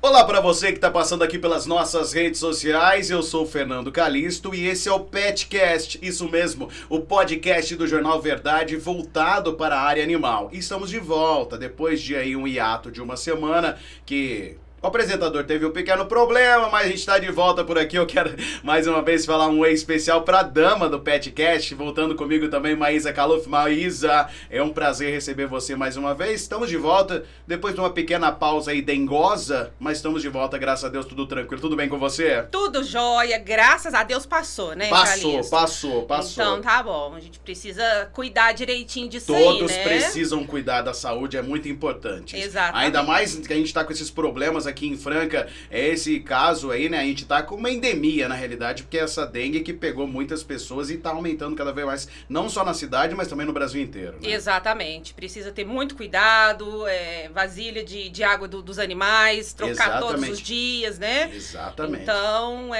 Olá para você que está passando aqui pelas nossas redes sociais, eu sou o Fernando Calisto e esse é o Petcast, isso mesmo, o podcast do Jornal Verdade voltado para a área animal. E estamos de volta, depois de aí um hiato de uma semana que... O apresentador teve um pequeno problema, mas a gente está de volta por aqui. Eu quero mais uma vez falar um oi especial para a dama do Petcast, voltando comigo também, Maísa Caluf. Maísa, é um prazer receber você mais uma vez. Estamos de volta, depois de uma pequena pausa aí dengosa, mas estamos de volta, graças a Deus, tudo tranquilo. Tudo bem com você? Tudo jóia, graças a Deus passou, né, Calixto? Passou. Então tá bom, a gente precisa cuidar direitinho disso Todos aí, né? precisam cuidar da saúde, é muito importante. Exatamente. Ainda mais que a gente tá com esses problemas aqui em Franca, esse caso aí, né, a gente tá com uma endemia na realidade, porque essa dengue que pegou muitas pessoas e tá aumentando cada vez mais, não só na cidade, mas também no Brasil inteiro, né? Exatamente, precisa ter muito cuidado, vasilha de água dos animais, trocar todos os dias, né? Exatamente. Então,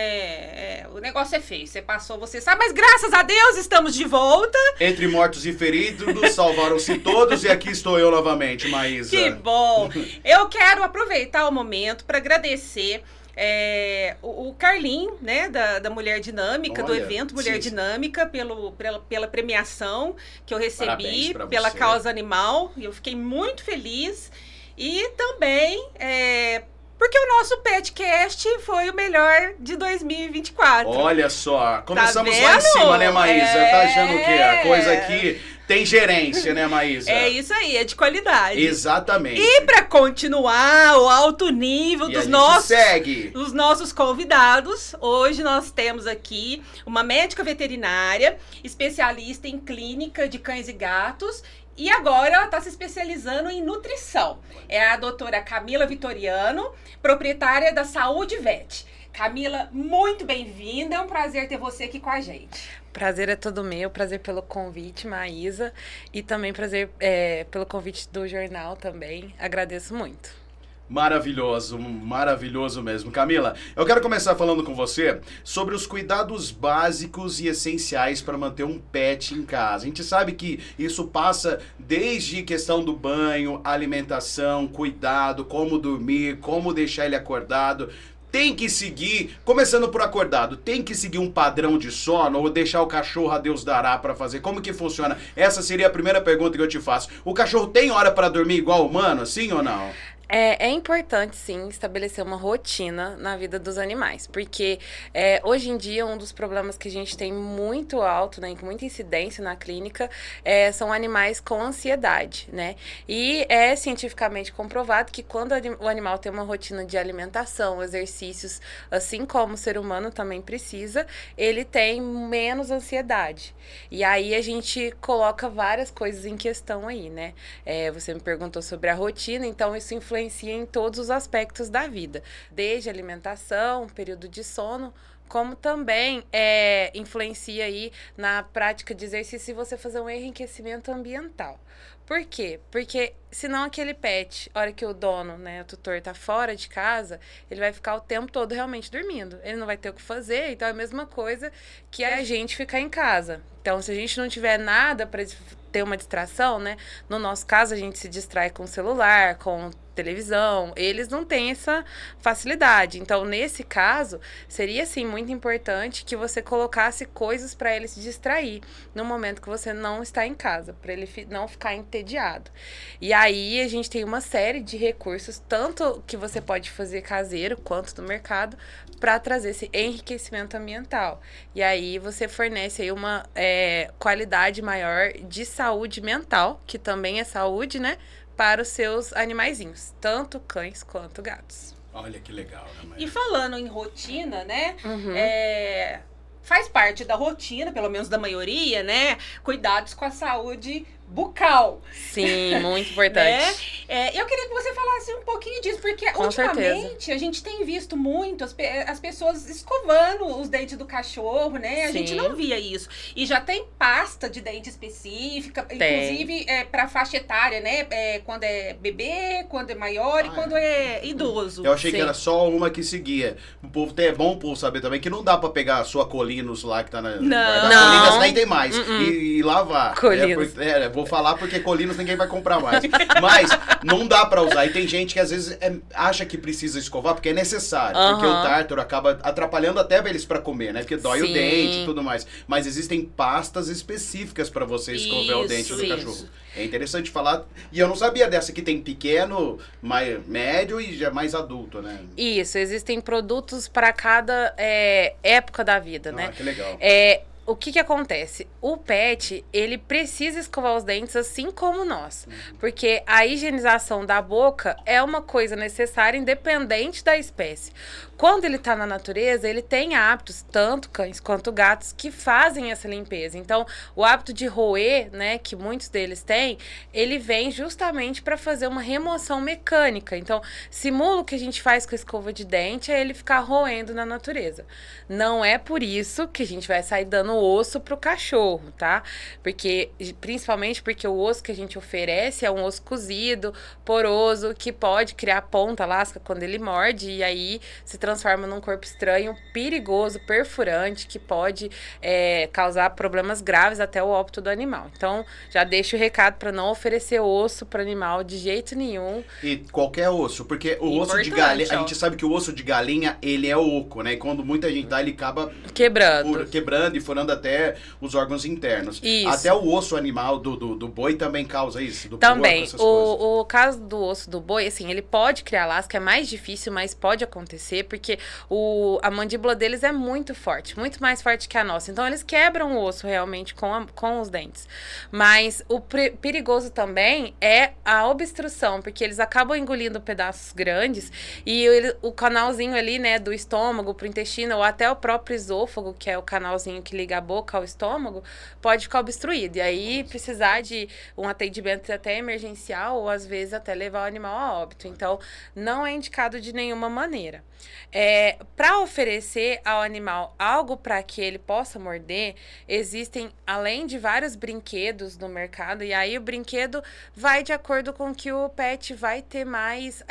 o negócio é feio, você passou, você sabe, mas graças a Deus estamos de volta. Entre mortos e feridos, salvaram-se todos e aqui estou eu novamente, Maísa. Que bom! Eu quero aproveitar o momento para agradecer o Carlinho, né, da Mulher Dinâmica, do evento Mulher Dinâmica, pela premiação que eu recebi pela causa animal. E eu fiquei muito feliz. E também porque o nosso Petcast foi o melhor de 2024. Olha só, começamos lá em cima, né, Maísa? Tá achando o quê? A coisa aqui tem gerência, né, Maísa? É isso aí, é de qualidade. Exatamente. E para continuar o alto nível dos nossos convidados, hoje nós temos aqui uma médica veterinária, especialista em clínica de cães e gatos. E agora ela está se especializando em nutrição. É a doutora Camila Vitoriano, proprietária da Saúde Vet. Camila, muito bem-vinda. É um prazer ter você aqui com a gente. Prazer é todo meu, prazer pelo convite, Maísa. E também prazer pelo convite do jornal também. Agradeço muito. Maravilhoso, maravilhoso mesmo. Camila, eu quero começar falando com você sobre os cuidados básicos e essenciais para manter um pet em casa. A gente sabe que isso passa desde questão do banho, alimentação, cuidado, como dormir, como deixar ele acordado. Tem que seguir, começando por acordado, tem que seguir um padrão de sono ou deixar o cachorro a Deus dará para fazer? Como que funciona? Essa seria a primeira pergunta que eu te faço. O cachorro tem hora para dormir igual o humano, sim ou não? É importante, sim, estabelecer uma rotina na vida dos animais, porque hoje em dia um dos problemas que a gente tem muito alto, né, com muita incidência na clínica, são animais com ansiedade, né? E é cientificamente comprovado que quando o animal tem uma rotina de alimentação, exercícios, assim como o ser humano também precisa, ele tem menos ansiedade. E aí a gente coloca várias coisas em questão aí, né? Você me perguntou sobre a rotina, então isso influencia em todos os aspectos da vida, desde alimentação, período de sono, como também influencia aí na prática de exercício se você fazer um enriquecimento ambiental. Por quê? Porque senão aquele pet, a hora que o dono, né, o tutor tá fora de casa, ele vai ficar o tempo todo realmente dormindo. Ele não vai ter o que fazer, então é a mesma coisa que a gente ficar em casa. Então, se a gente não tiver nada para ter uma distração, né, no nosso caso a gente se distrai com o celular, com televisão, eles não têm essa facilidade. Então, nesse caso, seria, sim, muito importante que você colocasse coisas para ele se distrair no momento que você não está em casa, para ele não ficar entediado. E aí, a gente tem uma série de recursos, tanto que você pode fazer caseiro, quanto no mercado, para trazer esse enriquecimento ambiental. E aí, você fornece aí uma qualidade maior de saúde mental, que também é saúde, né? Para os seus animaizinhos, tanto cães quanto gatos. Olha que legal, né, mãe? E falando em rotina, né? Faz parte da rotina, pelo menos da maioria, né? Cuidados com a saúde bucal. Sim, muito importante. Né? Eu queria que você falasse um pouquinho disso, porque ultimamente a gente tem visto muito as pessoas escovando os dentes do cachorro, né? A gente não via isso. E já tem pasta de dente específica, inclusive para faixa etária, né? Quando é bebê, quando é maior e quando é idoso. Eu achei que era só uma que seguia. O povo é bom o povo saber também que não dá pra pegar a sua Colinos lá que tá na... Não, Colinas lá e tem mais. E lavar. Colinos. Vou falar porque Colinos ninguém vai comprar mais. Mas não dá pra usar. E tem gente que às vezes acha que precisa escovar porque é necessário. Porque o tártaro acaba atrapalhando até eles pra comer, né? Porque dói o dente e tudo mais. Mas existem pastas específicas pra você escovar o dente do cachorro. É interessante falar. E eu não sabia dessa que tem pequeno, médio e já mais adulto, né? Isso, existem produtos para cada época da vida, né? Que legal. O que acontece? O pet, ele precisa escovar os dentes assim como nós. Porque a higienização da boca é uma coisa necessária independente da espécie. Quando ele está na natureza, ele tem hábitos, tanto cães quanto gatos, que fazem essa limpeza. Então, o hábito de roer, né, que muitos deles têm, ele vem justamente para fazer uma remoção mecânica. Então, simula o que a gente faz com a escova de dente, é ele ficar roendo na natureza. Não é por isso que a gente vai sair dando osso pro cachorro, tá? Principalmente porque o osso que a gente oferece é um osso cozido, poroso, que pode criar ponta, lasca quando ele morde, e aí se transforma num corpo estranho, perigoso, perfurante, que pode causar problemas graves até o óbito do animal. Então, já deixo o recado para não oferecer osso para animal de jeito nenhum. E qualquer osso, porque o osso de galinha, a gente sabe que o osso de galinha, ele é oco, né? E quando muita gente dá, ele acaba quebrando e furando até os órgãos internos. Isso. Até o osso animal do boi também causa isso? Do também. Porco, essas coisas. O caso do osso do boi, assim, ele pode criar lasca, é mais difícil, mas pode acontecer, porque a mandíbula deles é muito forte, muito mais forte que a nossa. Então, eles quebram o osso realmente com os dentes. Mas o perigoso também é a obstrução, porque eles acabam engolindo pedaços grandes e o canalzinho ali, né, do estômago pro intestino, ou até o próprio esôfago, que é o canalzinho que liga a boca ao estômago, pode ficar obstruído. E aí, precisar de um atendimento até emergencial, ou às vezes até levar o animal a óbito. Então, não é indicado de nenhuma maneira. Para oferecer ao animal algo para que ele possa morder, existem, além de vários brinquedos no mercado, e aí o brinquedo vai de acordo com que o pet vai ter mais...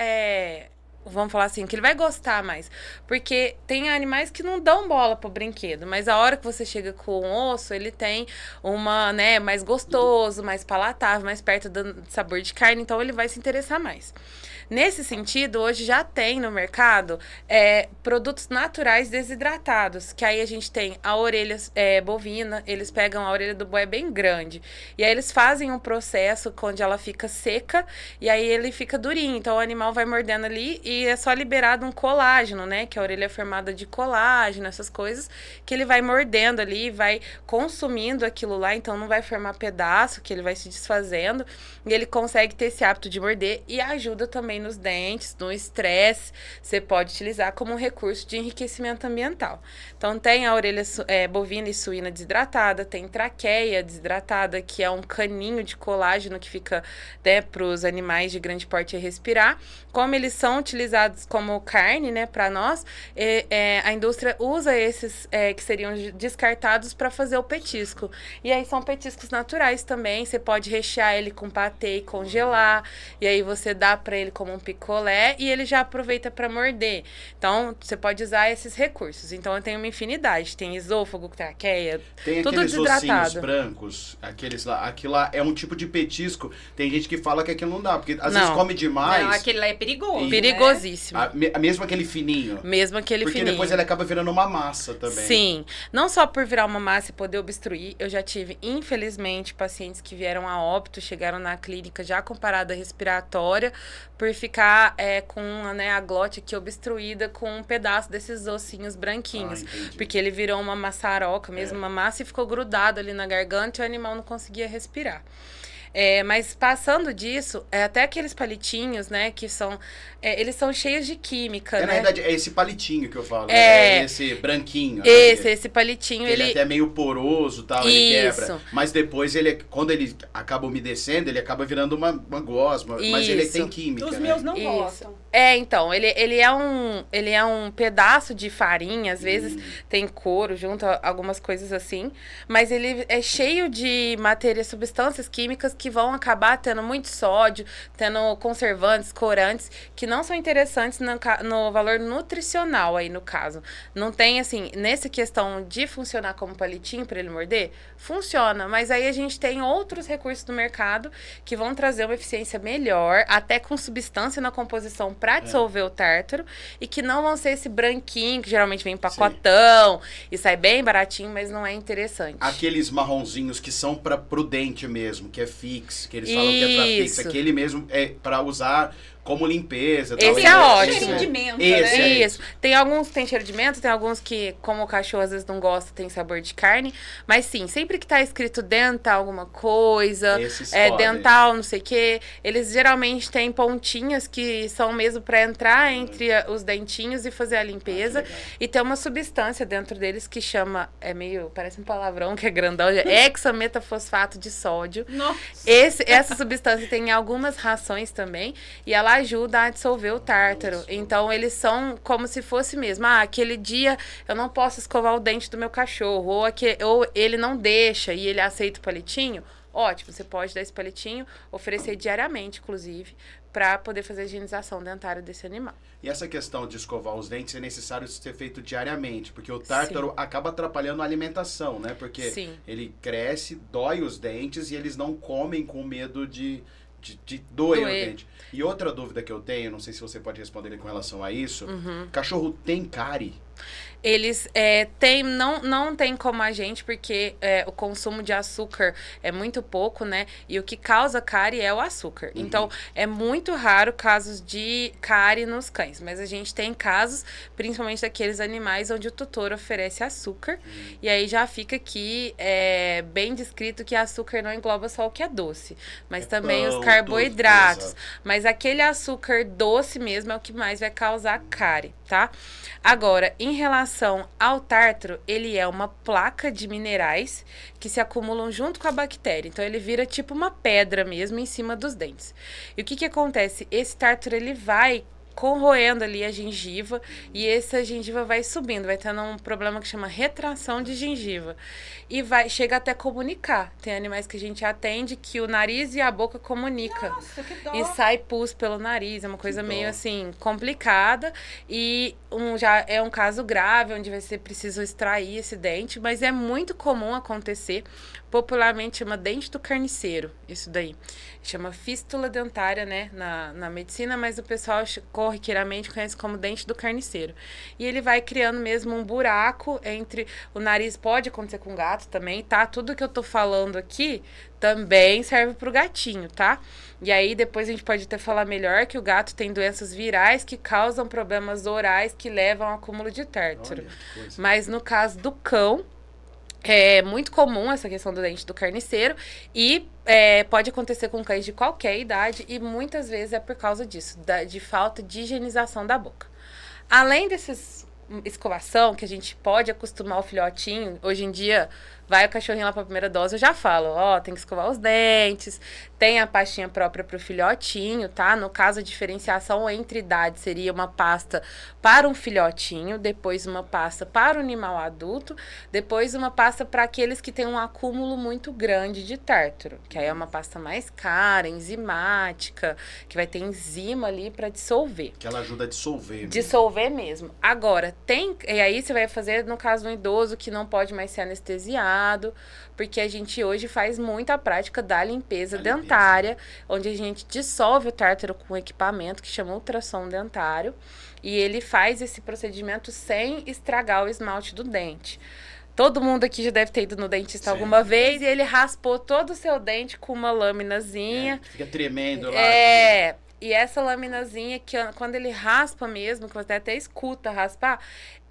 vamos falar assim, que ele vai gostar mais. Porque tem animais que não dão bola pro brinquedo, mas a hora que você chega com o osso, ele tem uma, né, mais gostoso, mais palatável, mais perto do sabor de carne, então ele vai se interessar mais. Nesse sentido, hoje já tem no mercado produtos naturais desidratados, que aí a gente tem a orelha bovina, eles pegam a orelha do boi bem grande, e aí eles fazem um processo onde ela fica seca, e aí ele fica durinho, então o animal vai mordendo ali, e é só liberado um colágeno, né, que a orelha é formada de colágeno, essas coisas, que ele vai mordendo ali, vai consumindo aquilo lá, então não vai formar pedaço, que ele vai se desfazendo, e ele consegue ter esse hábito de morder, e ajuda também nos dentes, no estresse, você pode utilizar como um recurso de enriquecimento ambiental. Então, tem a orelha bovina e suína desidratada, tem traqueia desidratada, que é um caninho de colágeno que fica, né, para os animais de grande porte respirar. Como eles são utilizados como carne, né, para nós, a indústria usa esses que seriam descartados para fazer o petisco. E aí são petiscos naturais também, você pode rechear ele com patê e congelar, e aí você dá para ele como um picolé e ele já aproveita para morder. Então, você pode usar esses recursos. Então, eu tenho uma infinidade. Tem esôfago, traqueia, tem tudo aqueles desidratado. Ossinhos brancos, aquilo lá é um tipo de petisco. Tem gente que fala que aquilo não dá, porque às vezes come demais. Não, aquele lá é perigoso. Perigosíssimo. Mesmo aquele fininho. Mesmo aquele porque fininho. Depois ele acaba virando uma massa também. Sim. Não só por virar uma massa e poder obstruir, eu já tive, infelizmente, pacientes que vieram a óbito, chegaram na clínica já com parada respiratória, por ficar com a glote aqui obstruída com um pedaço desses ossinhos branquinhos. Porque ele virou uma maçaroca, mesmo uma massa, e ficou grudado ali na garganta e o animal não conseguia respirar. Mas passando disso, até aqueles palitinhos, né, que são... eles são cheios de química, né? Na verdade, é esse palitinho que eu falo, né? Esse branquinho. Esse palitinho, ele é até meio poroso, tal, ele quebra. Mas depois, quando ele acaba umedecendo, ele acaba virando uma gosma. Mas ele tem química, Os meus não gostam. Então, ele é um pedaço de farinha, às vezes tem couro junto, algumas coisas assim, mas ele é cheio de matérias, substâncias químicas que vão acabar tendo muito sódio, tendo conservantes, corantes, que não são interessantes no valor nutricional aí, no caso. Não tem, assim, nessa questão de funcionar como palitinho para ele morder, funciona, mas aí a gente tem outros recursos do mercado que vão trazer uma eficiência melhor, até com substância na composição para dissolver o tártaro, e que não vão ser esse branquinho, que geralmente vem em pacotão, e sai bem baratinho, mas não é interessante. Aqueles marronzinhos que são pro dente mesmo, que é fix, que eles falam que é pra fix, aquele mesmo é para usar como limpeza. Esse é ótimo. Cheiro de menta, né? Isso. Tem alguns que tem cheiro de menta, tem alguns que, como o cachorro às vezes não gosta, tem sabor de carne. Mas sim, sempre que tá escrito dental alguma coisa, dental não sei o quê, eles geralmente têm pontinhas que são mesmo para entrar entre os dentinhos e fazer a limpeza. E tem uma substância dentro deles que chama, parece um palavrão que é grandão, hexametafosfato de sódio. Nossa. Essa substância tem em algumas rações também, e ela ajuda a dissolver o tártaro. Então, eles são como se fosse mesmo. Aquele dia eu não posso escovar o dente do meu cachorro, ou ele não deixa e ele aceita o palitinho. Ótimo, você pode dar esse palitinho, oferecer diariamente, inclusive, para poder fazer a higienização dentária desse animal. E essa questão de escovar os dentes é necessário ser feito diariamente, porque o tártaro acaba atrapalhando a alimentação, né? Porque ele cresce, dói os dentes e eles não comem com medo de doer o dente. E outra dúvida que eu tenho, não sei se você pode responder com relação a isso, cachorro tem cárie? Eles não tem como a gente, porque o consumo de açúcar é muito pouco, né? E o que causa cárie é o açúcar. Então, é muito raro casos de cárie nos cães. Mas a gente tem casos, principalmente daqueles animais onde o tutor oferece açúcar. E aí já fica aqui bem descrito que açúcar não engloba só o que é doce, mas também os carboidratos. Mas aquele açúcar doce mesmo é o que mais vai causar cárie, tá? Agora, em relação ao tártaro, ele é uma placa de minerais que se acumulam junto com a bactéria. Então, ele vira tipo uma pedra mesmo em cima dos dentes. E o que acontece? Esse tártaro, ele vai corroendo ali a gengiva, e essa gengiva vai subindo, vai tendo um problema que chama retração de gengiva, e chega até comunicar. Tem animais que a gente atende que o nariz e a boca comunica. Nossa, que dó. E sai pus pelo nariz, é uma coisa meio assim complicada, e já é um caso grave onde vai ser preciso extrair esse dente, mas é muito comum acontecer. Popularmente chama dente do carniceiro, isso daí. Chama fístula dentária, né, na medicina, mas o pessoal corriqueiramente conhece como dente do carniceiro. E ele vai criando mesmo um buraco entre o nariz, pode acontecer com gato também, tá? Tudo que eu tô falando aqui também serve pro gatinho, tá? E aí depois a gente pode até falar melhor que o gato tem doenças virais que causam problemas orais que levam ao acúmulo de tártaro. Mas no caso do cão, é muito comum essa questão do dente do carniceiro e pode acontecer com cães de qualquer idade, e muitas vezes é por causa disso, de falta de higienização da boca. Além desses escovação, que a gente pode acostumar o filhotinho, hoje em dia vai o cachorrinho lá para a primeira dose, eu já falo, tem que escovar os dentes, tem a pastinha própria para o filhotinho, tá? No caso, a diferenciação entre idades seria uma pasta para um filhotinho, depois uma pasta para o animal adulto, depois uma pasta para aqueles que têm um acúmulo muito grande de tártaro, que aí é uma pasta mais cara, enzimática, que vai ter enzima ali para dissolver. Que ela ajuda a dissolver. Dissolver mesmo. Agora, e aí você vai fazer no caso de um idoso que não pode mais ser anestesiado, porque a gente hoje faz muita prática da limpeza dentária, onde a gente dissolve o tártaro com um equipamento que chama ultrassom dentário, e ele faz esse procedimento sem estragar o esmalte do dente. Todo mundo aqui já deve ter ido no dentista alguma vez, e ele raspou todo o seu dente com uma laminazinha. Fica tremendo lá. E essa laminazinha, que quando ele raspa mesmo, que você até escuta raspar,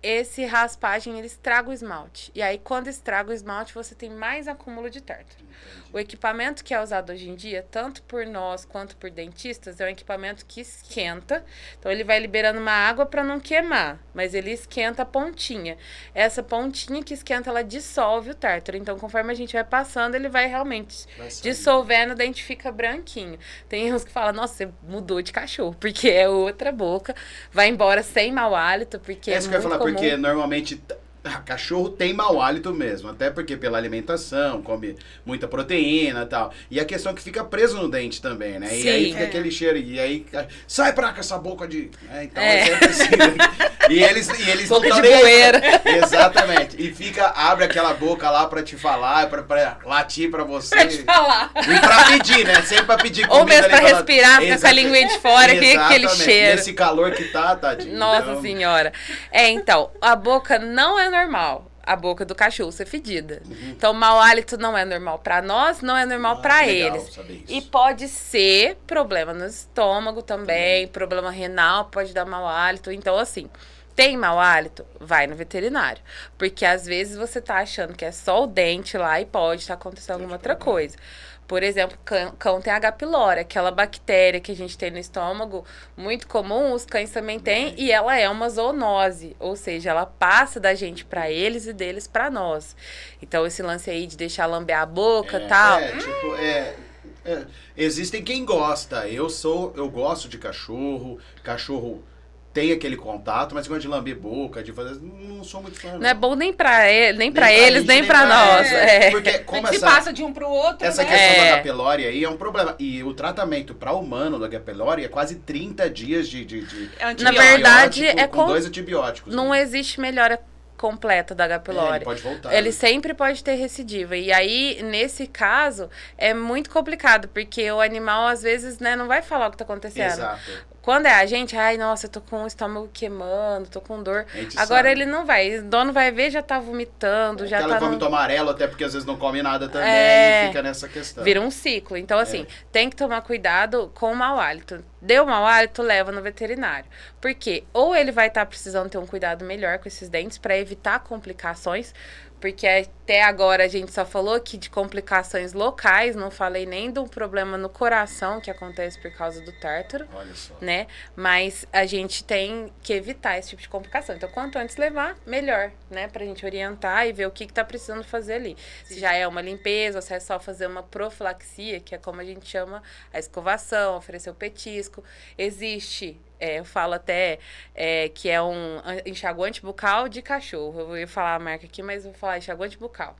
esse raspagem, ele estraga o esmalte. E aí, quando estraga o esmalte, você tem mais acúmulo de tártaro. O equipamento que é usado hoje em dia, tanto por nós quanto por dentistas, é um equipamento que esquenta. Então, ele vai liberando uma água para não queimar, mas ele esquenta a pontinha. Essa pontinha que esquenta, ela dissolve o tártaro. Então, conforme a gente vai passando, ele vai realmente dissolvendo, o dente fica branquinho. Tem uns que falam, nossa, você mudou de cachorro, porque é outra boca. Vai embora sem mau hálito, porque isso que eu ia falar, comum. Porque normalmente cachorro tem mau hálito mesmo, até porque pela alimentação, come muita proteína e tal. E a questão é que fica preso no dente também, né? Sim, e aí fica aquele cheiro, e aí sai pra cá essa boca de... Então é sempre assim. E eles boca não de poeira. Exatamente. E abre aquela boca lá pra te falar, pra latir pra você. Pra te falar. E pra pedir, né? Sempre pra pedir comida. Ou mesmo pra respirar, fica com a linguinha de fora, aquele cheiro. Nesse calor que tá, tadinho. Nossa senhora. Então, a boca não é normal. A boca do cachorro ser fedida. Então, mau hálito não é normal pra nós, não é normal pra eles. E pode ser problema no estômago também, problema renal, pode dar mau hálito. Então, assim, tem mau hálito? Vai no veterinário. Porque às vezes você tá achando que é só o dente lá e pode estar acontecendo alguma outra coisa. Por exemplo, cão tem H. pylori, aquela bactéria que a gente tem no estômago, muito comum, os cães também têm, e ela é uma zoonose, ou seja, ela passa da gente para eles e deles para nós. Então, esse lance aí de deixar lamber a boca e tal... Existem quem gosta, eu gosto de cachorro tem aquele contato, mas gosta de lamber boca, de fazer... Não sou muito fã, não. Não é bom nem pra eles, nem pra nós. Porque como se passa de um pro outro, essa questão da H. pylori aí é um problema. E o tratamento para humano da H. pylori é quase 30 dias de na verdade, com 2 antibióticos. Não existe melhora completa da H. pylori. Ele pode voltar. Ele sempre pode ter recidiva. E aí, nesse caso, é muito complicado, porque o animal, às vezes, né, não vai falar o que tá acontecendo. Exato. Quando é a gente, ai, nossa, eu tô com o estômago queimando, tô com dor. sabe. Agora ele não vai. O dono vai ver, já tá vomitando, já tá... vômito amarelo, até porque às vezes não come nada também e fica nessa questão. Vira um ciclo. Então, assim, tem que tomar cuidado com o mau hálito. Deu mau hálito, leva no veterinário. Porque ou ele vai estar precisando ter um cuidado melhor com esses dentes para evitar complicações, porque até agora a gente só falou aqui de complicações locais, não falei nem de um problema no coração que acontece por causa do tártaro. Olha só. Né? Mas a gente tem que evitar esse tipo de complicação. Então, quanto antes levar, melhor, né? Pra gente orientar e ver o que tá precisando fazer ali. Se já é uma limpeza, se é só fazer uma profilaxia, que é como a gente chama a escovação, oferecer o petisco. Existe... eu falo até que é um enxaguante bucal de cachorro. Eu vou falar a marca aqui, mas vou falar enxaguante bucal.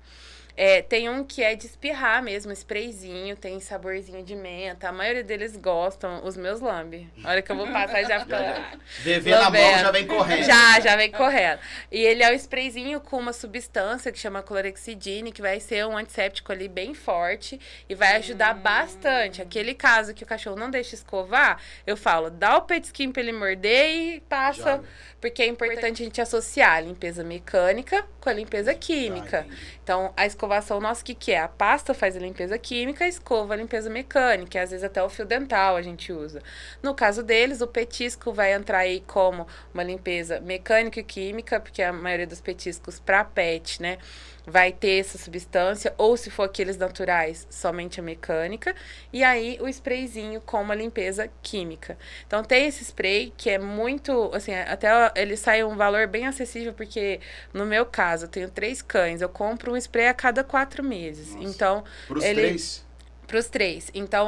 Tem um que é de espirrar mesmo, sprayzinho, tem saborzinho de menta. A maioria deles gostam, os meus lambe. A hora que eu vou passar, já fica... Vê na mão, já vem correndo. Já vem correndo. E ele é um sprayzinho com uma substância que chama clorexidine, que vai ser um antisséptico ali bem forte e vai ajudar bastante. Aquele caso que o cachorro não deixa escovar, eu falo, dá o petisquinho pra ele morder e passa... Porque é importante a gente associar a limpeza mecânica com a limpeza química. Então, a escovação nossa, o que é? A pasta faz a limpeza química, a escova a limpeza mecânica, e às vezes até o fio dental a gente usa. No caso deles, o petisco vai entrar aí como uma limpeza mecânica e química, porque a maioria dos petiscos para pet, né, vai ter essa substância, ou se for aqueles naturais, somente a mecânica, e aí o sprayzinho com uma limpeza química. Então tem esse spray que é muito, assim, até ele sai um valor bem acessível, porque no meu caso, eu tenho 3 cães, eu compro um spray a cada 4 meses. Nossa. Então, pros 3? Pros 3. Então,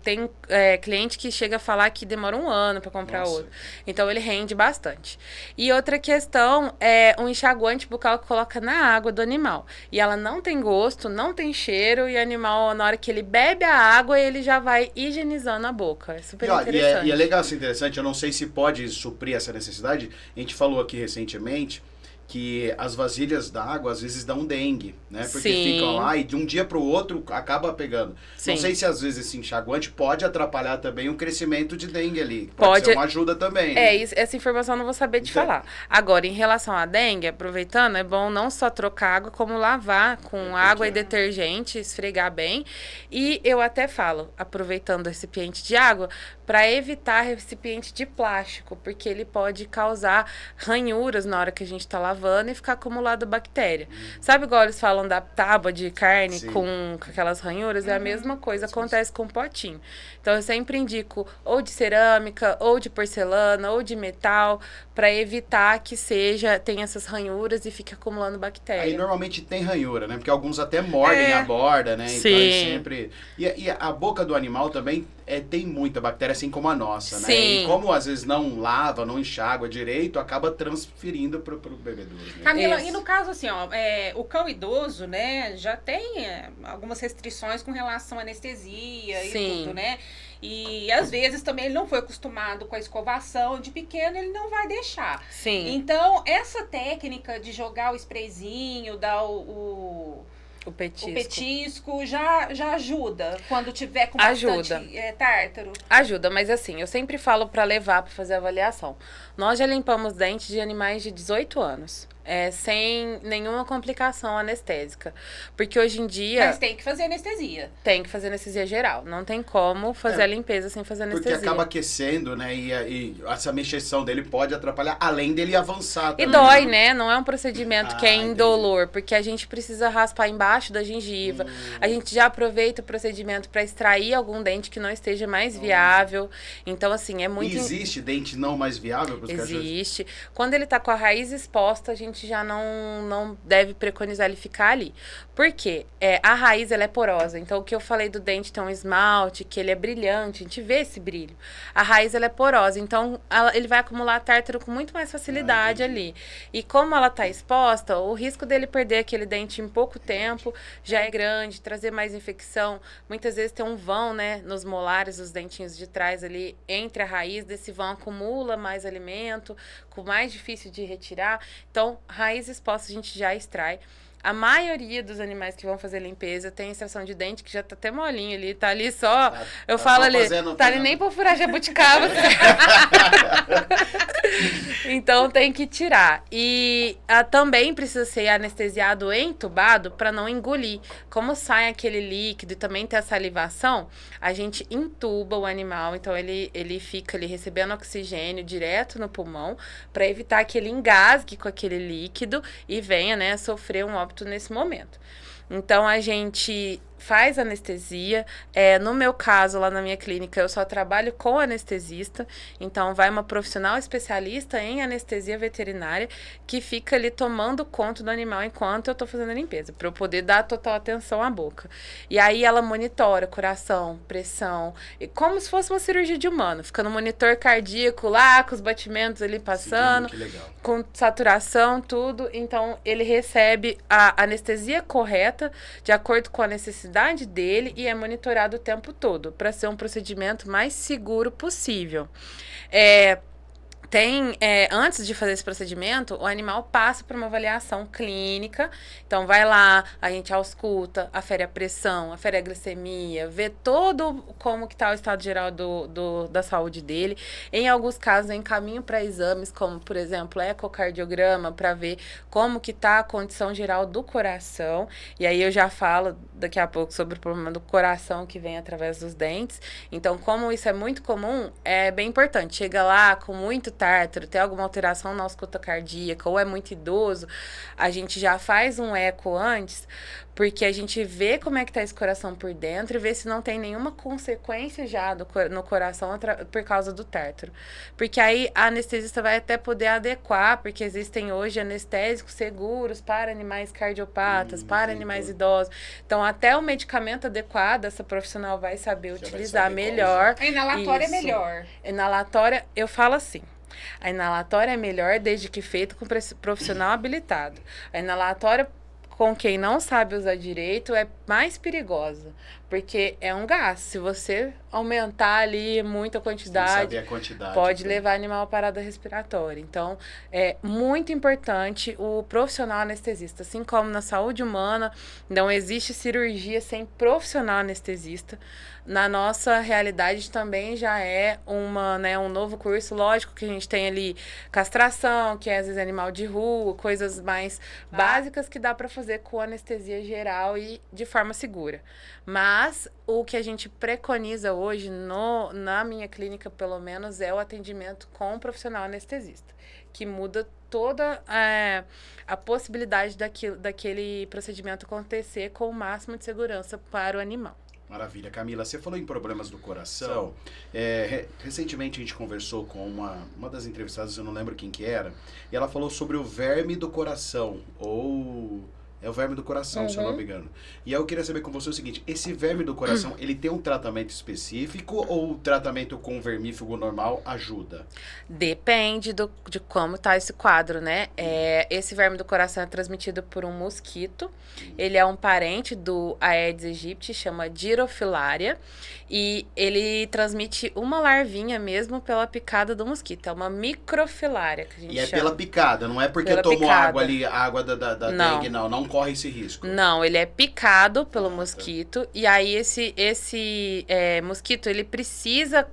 tem cliente que chega a falar que demora 1 ano para comprar outro. Então, ele rende bastante. E outra questão é um enxaguante bucal que coloca na água do animal. E ela não tem gosto, não tem cheiro, e o animal, na hora que ele bebe a água, ele já vai higienizando a boca. É super interessante. E é legal, assim, interessante, eu não sei se pode suprir essa necessidade. A gente falou aqui recentemente que as vasilhas d'água às vezes dão dengue, né? Porque Sim. ficam lá e de um dia para o outro acaba pegando. Sim. Não sei se às vezes esse enxaguante pode atrapalhar também o crescimento de dengue ali. Pode ser uma ajuda também. Né? Essa informação eu não vou saber te falar. Agora, em relação à dengue, aproveitando, é bom não só trocar água, como lavar com água e detergente, esfregar bem. E eu até falo, aproveitando o recipiente de água, para evitar recipiente de plástico, porque ele pode causar ranhuras na hora que a gente está lavando e ficar acumulado bactéria. Sabe igual eles falam da tábua de carne com aquelas ranhuras? É a mesma coisa, acontece com o potinho. Então, eu sempre indico ou de cerâmica, ou de porcelana, ou de metal, para evitar que tenha essas ranhuras e fique acumulando bactéria. Aí normalmente tem ranhura, né? Porque alguns até mordem a borda, né? Sim. Então sempre... E a boca do animal também tem muita bactéria, assim como a nossa, né? Sim. E como às vezes não lava, não enxágua direito, acaba transferindo pro bebedouro. Né? Camila, e no caso assim, ó, o cão idoso, né, já tem algumas restrições com relação à anestesia e tudo, né? E às vezes também ele não foi acostumado com a escovação, de pequeno ele não vai deixar. Sim. Então, essa técnica de jogar o sprayzinho, dar o petisco já ajuda quando tiver com bastante tártaro? Ajuda, mas assim, eu sempre falo para levar para fazer avaliação. Nós já limpamos dentes de animais de 18 anos. Sem nenhuma complicação anestésica. Porque hoje em dia... Mas tem que fazer anestesia. Tem que fazer anestesia geral. Não tem como fazer a limpeza sem fazer anestesia. Porque acaba aquecendo, né? E essa mexeção dele pode atrapalhar, além dele avançar também. E dói, né? Não é um procedimento que é indolor, porque a gente precisa raspar embaixo da gengiva. A gente já aproveita o procedimento para extrair algum dente que não esteja mais viável. Então, assim, é muito... Existe dente não mais viável para os cachorros? Existe. Quando ele tá com a raiz exposta, a gente já não deve preconizar ele ficar ali. Por quê? A raiz, ela é porosa. Então, o que eu falei do dente ter um esmalte, que ele é brilhante, a gente vê esse brilho. A raiz, ela é porosa. Então, ele vai acumular tártaro com muito mais facilidade ali. E como ela tá exposta, o risco dele perder aquele dente em pouco tempo já é grande, trazer mais infecção. Muitas vezes tem um vão, né, nos molares, os dentinhos de trás ali, entre a raiz, desse vão acumula mais alimento, com mais difícil de retirar. Então, raiz exposta a gente já extrai. A maioria dos animais que vão fazer limpeza tem extração de dente, que já tá até molinho ali, tá ali só... eu falo ali, tá ali nem pra furar jabuticaba. Então, tem que tirar. E também precisa ser anestesiado e entubado para não engolir. Como sai aquele líquido e também tem a salivação, a gente entuba o animal, então ele fica ali recebendo oxigênio direto no pulmão, para evitar que ele engasgue com aquele líquido e venha, né, sofrer um óbito nesse momento. Então, a gente faz anestesia. No meu caso, lá na minha clínica, eu só trabalho com anestesista. Então, vai uma profissional especialista em anestesia veterinária que fica ali tomando conta do animal enquanto eu tô fazendo a limpeza, para eu poder dar total atenção à boca. E aí, ela monitora coração, pressão, e como se fosse uma cirurgia de humano. Fica no monitor cardíaco lá, com os batimentos ali passando, que legal. Com saturação, tudo. Então, ele recebe a anestesia correta, de acordo com a necessidade dele, e é monitorado o tempo todo, para ser um procedimento mais seguro possível. Antes de fazer esse procedimento, o animal passa por uma avaliação clínica. Então, vai lá, a gente ausculta, afere a pressão, afere a glicemia, vê todo como que está o estado geral da saúde dele. Em alguns casos, eu encaminho para exames, como, por exemplo, ecocardiograma, para ver como que está a condição geral do coração. E aí, eu já falo daqui a pouco sobre o problema do coração que vem através dos dentes. Então, como isso é muito comum, é bem importante. Chega lá com muito tártaro, tem alguma alteração na ausculta cardíaca, ou é muito idoso, a gente já faz um eco antes, porque a gente vê como é que tá esse coração por dentro e vê se não tem nenhuma consequência já no coração por causa do tártaro. Porque aí a anestesista vai até poder adequar, porque existem hoje anestésicos seguros para animais cardiopatas, para animais idosos. Então, até o medicamento adequado, essa profissional vai saber utilizar melhor. A inalatória é melhor. Inalatória, eu falo assim, a inalatória é melhor desde que feita com profissional habilitado. A inalatória com quem não sabe usar direito é mais perigosa, porque é um gás. Se você aumentar ali muita quantidade, pode levar animal à parada respiratória. Então, é muito importante o profissional anestesista. Assim como na saúde humana, não existe cirurgia sem profissional anestesista. Na nossa realidade também já é um novo curso. Lógico que a gente tem ali castração, que é às vezes animal de rua, coisas mais básicas que dá para fazer com anestesia geral e de forma segura. Mas o que a gente preconiza hoje, na minha clínica pelo menos, é o atendimento com um profissional anestesista, que muda toda a possibilidade daquele procedimento acontecer com o máximo de segurança para o animal. Maravilha. Camila, você falou em problemas do coração. Recentemente a gente conversou com uma das entrevistadas, eu não lembro quem que era, e ela falou sobre o verme do coração, ou... É o verme do coração, se eu não me engano. E aí eu queria saber com você o seguinte, esse verme do coração, ele tem um tratamento específico ou o tratamento com vermífugo normal ajuda? Depende de como tá esse quadro, né? Esse verme do coração é transmitido por um mosquito. Ele é um parente do Aedes aegypti, chama Dirofilaria. E ele transmite uma larvinha mesmo pela picada do mosquito. É uma microfilária que a gente chama. E pela picada, não é porque tomou água ali, a água da dengue, não corre esse risco. Não, ele é picado pelo mosquito. E aí esse mosquito, ele precisa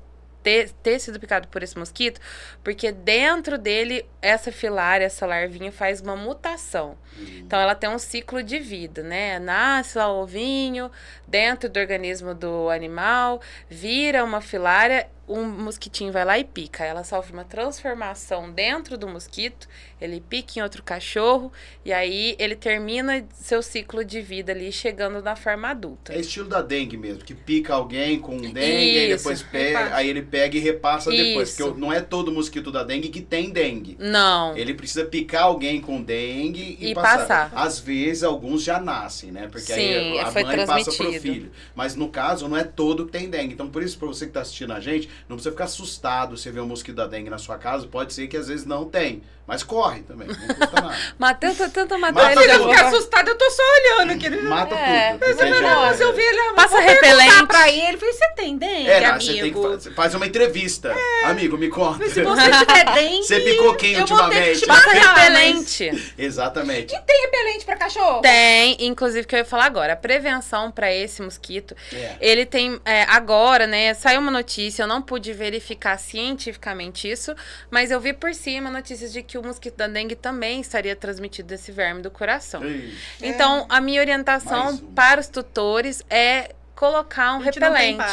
ter sido picado por esse mosquito, porque dentro dele, essa filária, essa larvinha faz uma mutação. Então, ela tem um ciclo de vida, né? Nasce lá o ovinho, dentro do organismo do animal, vira uma filária, um mosquitinho vai lá e pica. Ela sofre uma transformação dentro do mosquito, ele pica em outro cachorro, e aí ele termina seu ciclo de vida ali, chegando na forma adulta. É estilo da dengue mesmo, que pica alguém com dengue, e depois aí ele pega e repassa depois. Porque não é todo mosquito da dengue que tem dengue. Não. Ele precisa picar alguém com dengue e passar. Às vezes, alguns já nascem, né? Porque aí a mãe passa pro filho. Mas no caso, não é todo que tem dengue. Então, por isso, pra você que tá assistindo a gente, não precisa ficar assustado se vê um mosquito da dengue na sua casa. Pode ser que às vezes não tem. Mas corre também, não custa nada. Matheus, tenta matar ele. Se ele ficar assustado, eu tô só olhando. Que ele mata tudo. Mas eu vi ele, passa repelente pra ele. Falei, você tem dengue, amigo? Você tem que faz uma entrevista. Amigo, me conta. Se você tiver dengue, você picou quem ultimamente? Passa repelente. Exatamente. E tem repelente pra cachorro? Tem, inclusive, que eu ia falar agora. A prevenção pra esse mosquito, ele tem, agora, né, saiu uma notícia, eu não pude verificar cientificamente isso, mas eu vi por cima notícias de que o mosquito da dengue também estaria transmitido desse verme do coração. Então, a minha orientação para os tutores é colocar um repelente.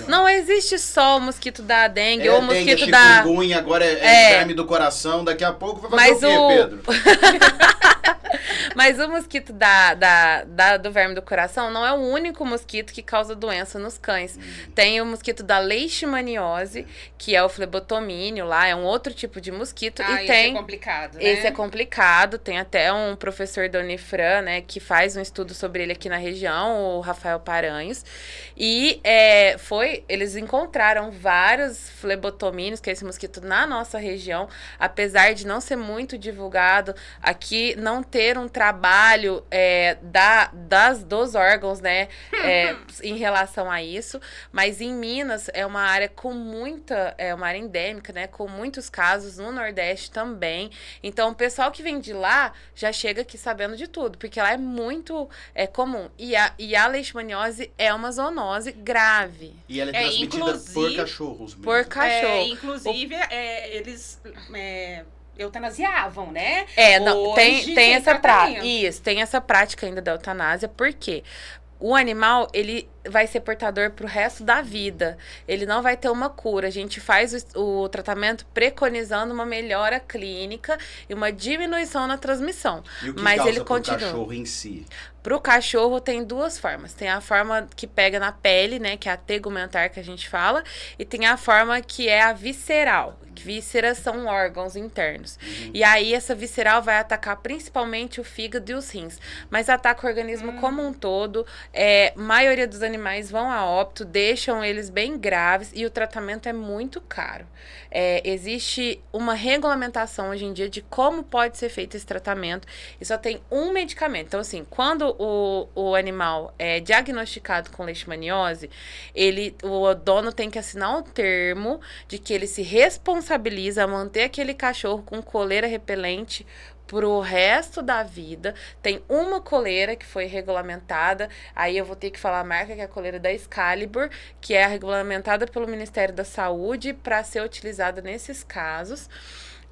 Não existe só o mosquito da dengue ou o mosquito dengue, da... chikungunya, agora é verme do coração, daqui a pouco vai fazer o quê, Pedro? Mas o mosquito do verme do coração não é o único mosquito que causa doença nos cães. Tem o mosquito da leishmaniose, que é o flebotomínio lá, é um outro tipo de mosquito. E esse é complicado, né? Esse é complicado, tem até um professor da Unifran, né, que faz um estudo sobre ele aqui na região, o Rafael Paranhos. E eles encontraram vários flebotomínios, que é esse mosquito, na nossa região, apesar de não ser muito divulgado, aqui não ter um trabalho dos órgãos, né, em relação a isso, mas em Minas é uma área com uma área endêmica, né, com muitos casos, no Nordeste também. Então, o pessoal que vem de lá já chega aqui sabendo de tudo, porque lá é muito comum. E a leishmaniose é uma zoonose grave. E ela é transmitida por cachorros mesmo. Por cachorro. Inclusive, eles... eutanasiavam, né? Tem essa prática. Isso, tem essa prática ainda da eutanásia, porque o animal, ele vai ser portador pro resto da vida. Ele não vai ter uma cura. A gente faz o tratamento preconizando uma melhora clínica e uma diminuição na transmissão. E o que mas causa ele continua. Pro cachorro em si? Pro cachorro tem duas formas. Tem a forma que pega na pele, né, que é a tegumentar que a gente fala, e tem a forma que é a visceral. Vísceras são órgãos internos. E aí essa visceral vai atacar principalmente o fígado e os rins, mas ataca o organismo como um todo. Maioria dos animais vão a óbito, deixam eles bem graves e o tratamento é muito caro. Existe uma regulamentação hoje em dia de como pode ser feito esse tratamento e só tem um medicamento. Então, assim, quando quando o animal é diagnosticado com leishmaniose, o dono tem que assinar um termo de que ele se responsabiliza a manter aquele cachorro com coleira repelente pro resto da vida. Tem uma coleira que foi regulamentada, aí eu vou ter que falar a marca, que é a coleira da Excalibur, que é regulamentada pelo Ministério da Saúde para ser utilizada nesses casos.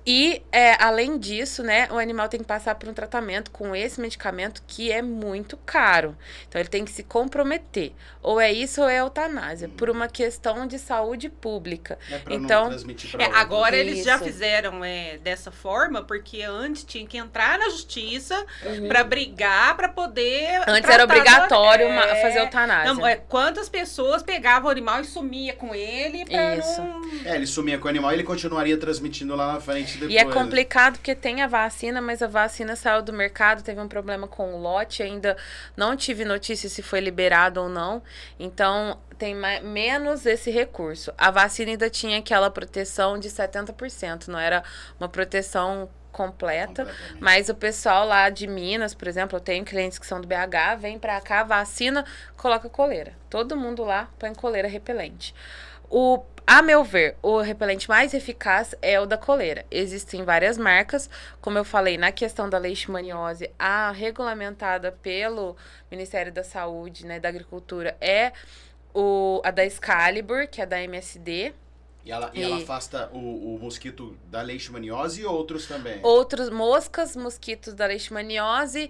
E, além disso, né, o animal tem que passar por um tratamento com esse medicamento que é muito caro. Então, ele tem que se comprometer. Ou é isso ou é eutanásia, por uma questão de saúde pública. Então, não transmitir pra agora eles já fizeram dessa forma, porque antes tinha que entrar na justiça para brigar, para poder... Antes era obrigatório fazer eutanásia. Não, quantas pessoas pegavam o animal e sumia com ele para não... ele sumia com o animal e ele continuaria transmitindo lá na frente. Depois. E é complicado porque tem a vacina, mas a vacina saiu do mercado, teve um problema com o lote, ainda não tive notícia se foi liberado ou não, então tem menos esse recurso. A vacina ainda tinha aquela proteção de 70%, não era uma proteção completa, mas o pessoal lá de Minas, por exemplo, eu tenho clientes que são do BH, vem pra cá, vacina, coloca coleira. Todo mundo lá põe coleira repelente. A meu ver, o repelente mais eficaz é o da coleira. Existem várias marcas, como eu falei, na questão da leishmaniose, a regulamentada pelo Ministério da Saúde, né, da Agricultura, é a da Excalibur, que é da MSD. E ela afasta o mosquito da leishmaniose e outros também? Outros mosquitos da leishmaniose.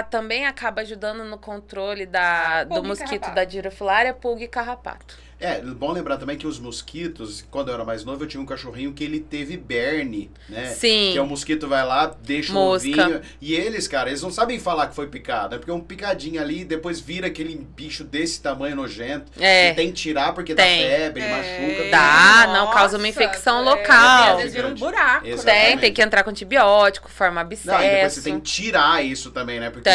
Também acaba ajudando no controle do mosquito da Dirofilaria, pulga e carrapato. Bom lembrar também que os mosquitos, quando eu era mais novo, eu tinha um cachorrinho que ele teve berne, né? Sim. Que é o mosquito vai lá, deixa o ovinho. E eles, cara, eles não sabem falar que foi picado, né? Porque um picadinho ali, depois vira aquele bicho desse tamanho nojento. E tem que tirar porque dá febre, machuca. Causa uma infecção local. Às vezes vira um buraco. Tem que entrar com antibiótico, forma abscesso. Não, e depois você tem que tirar isso também, né? Porque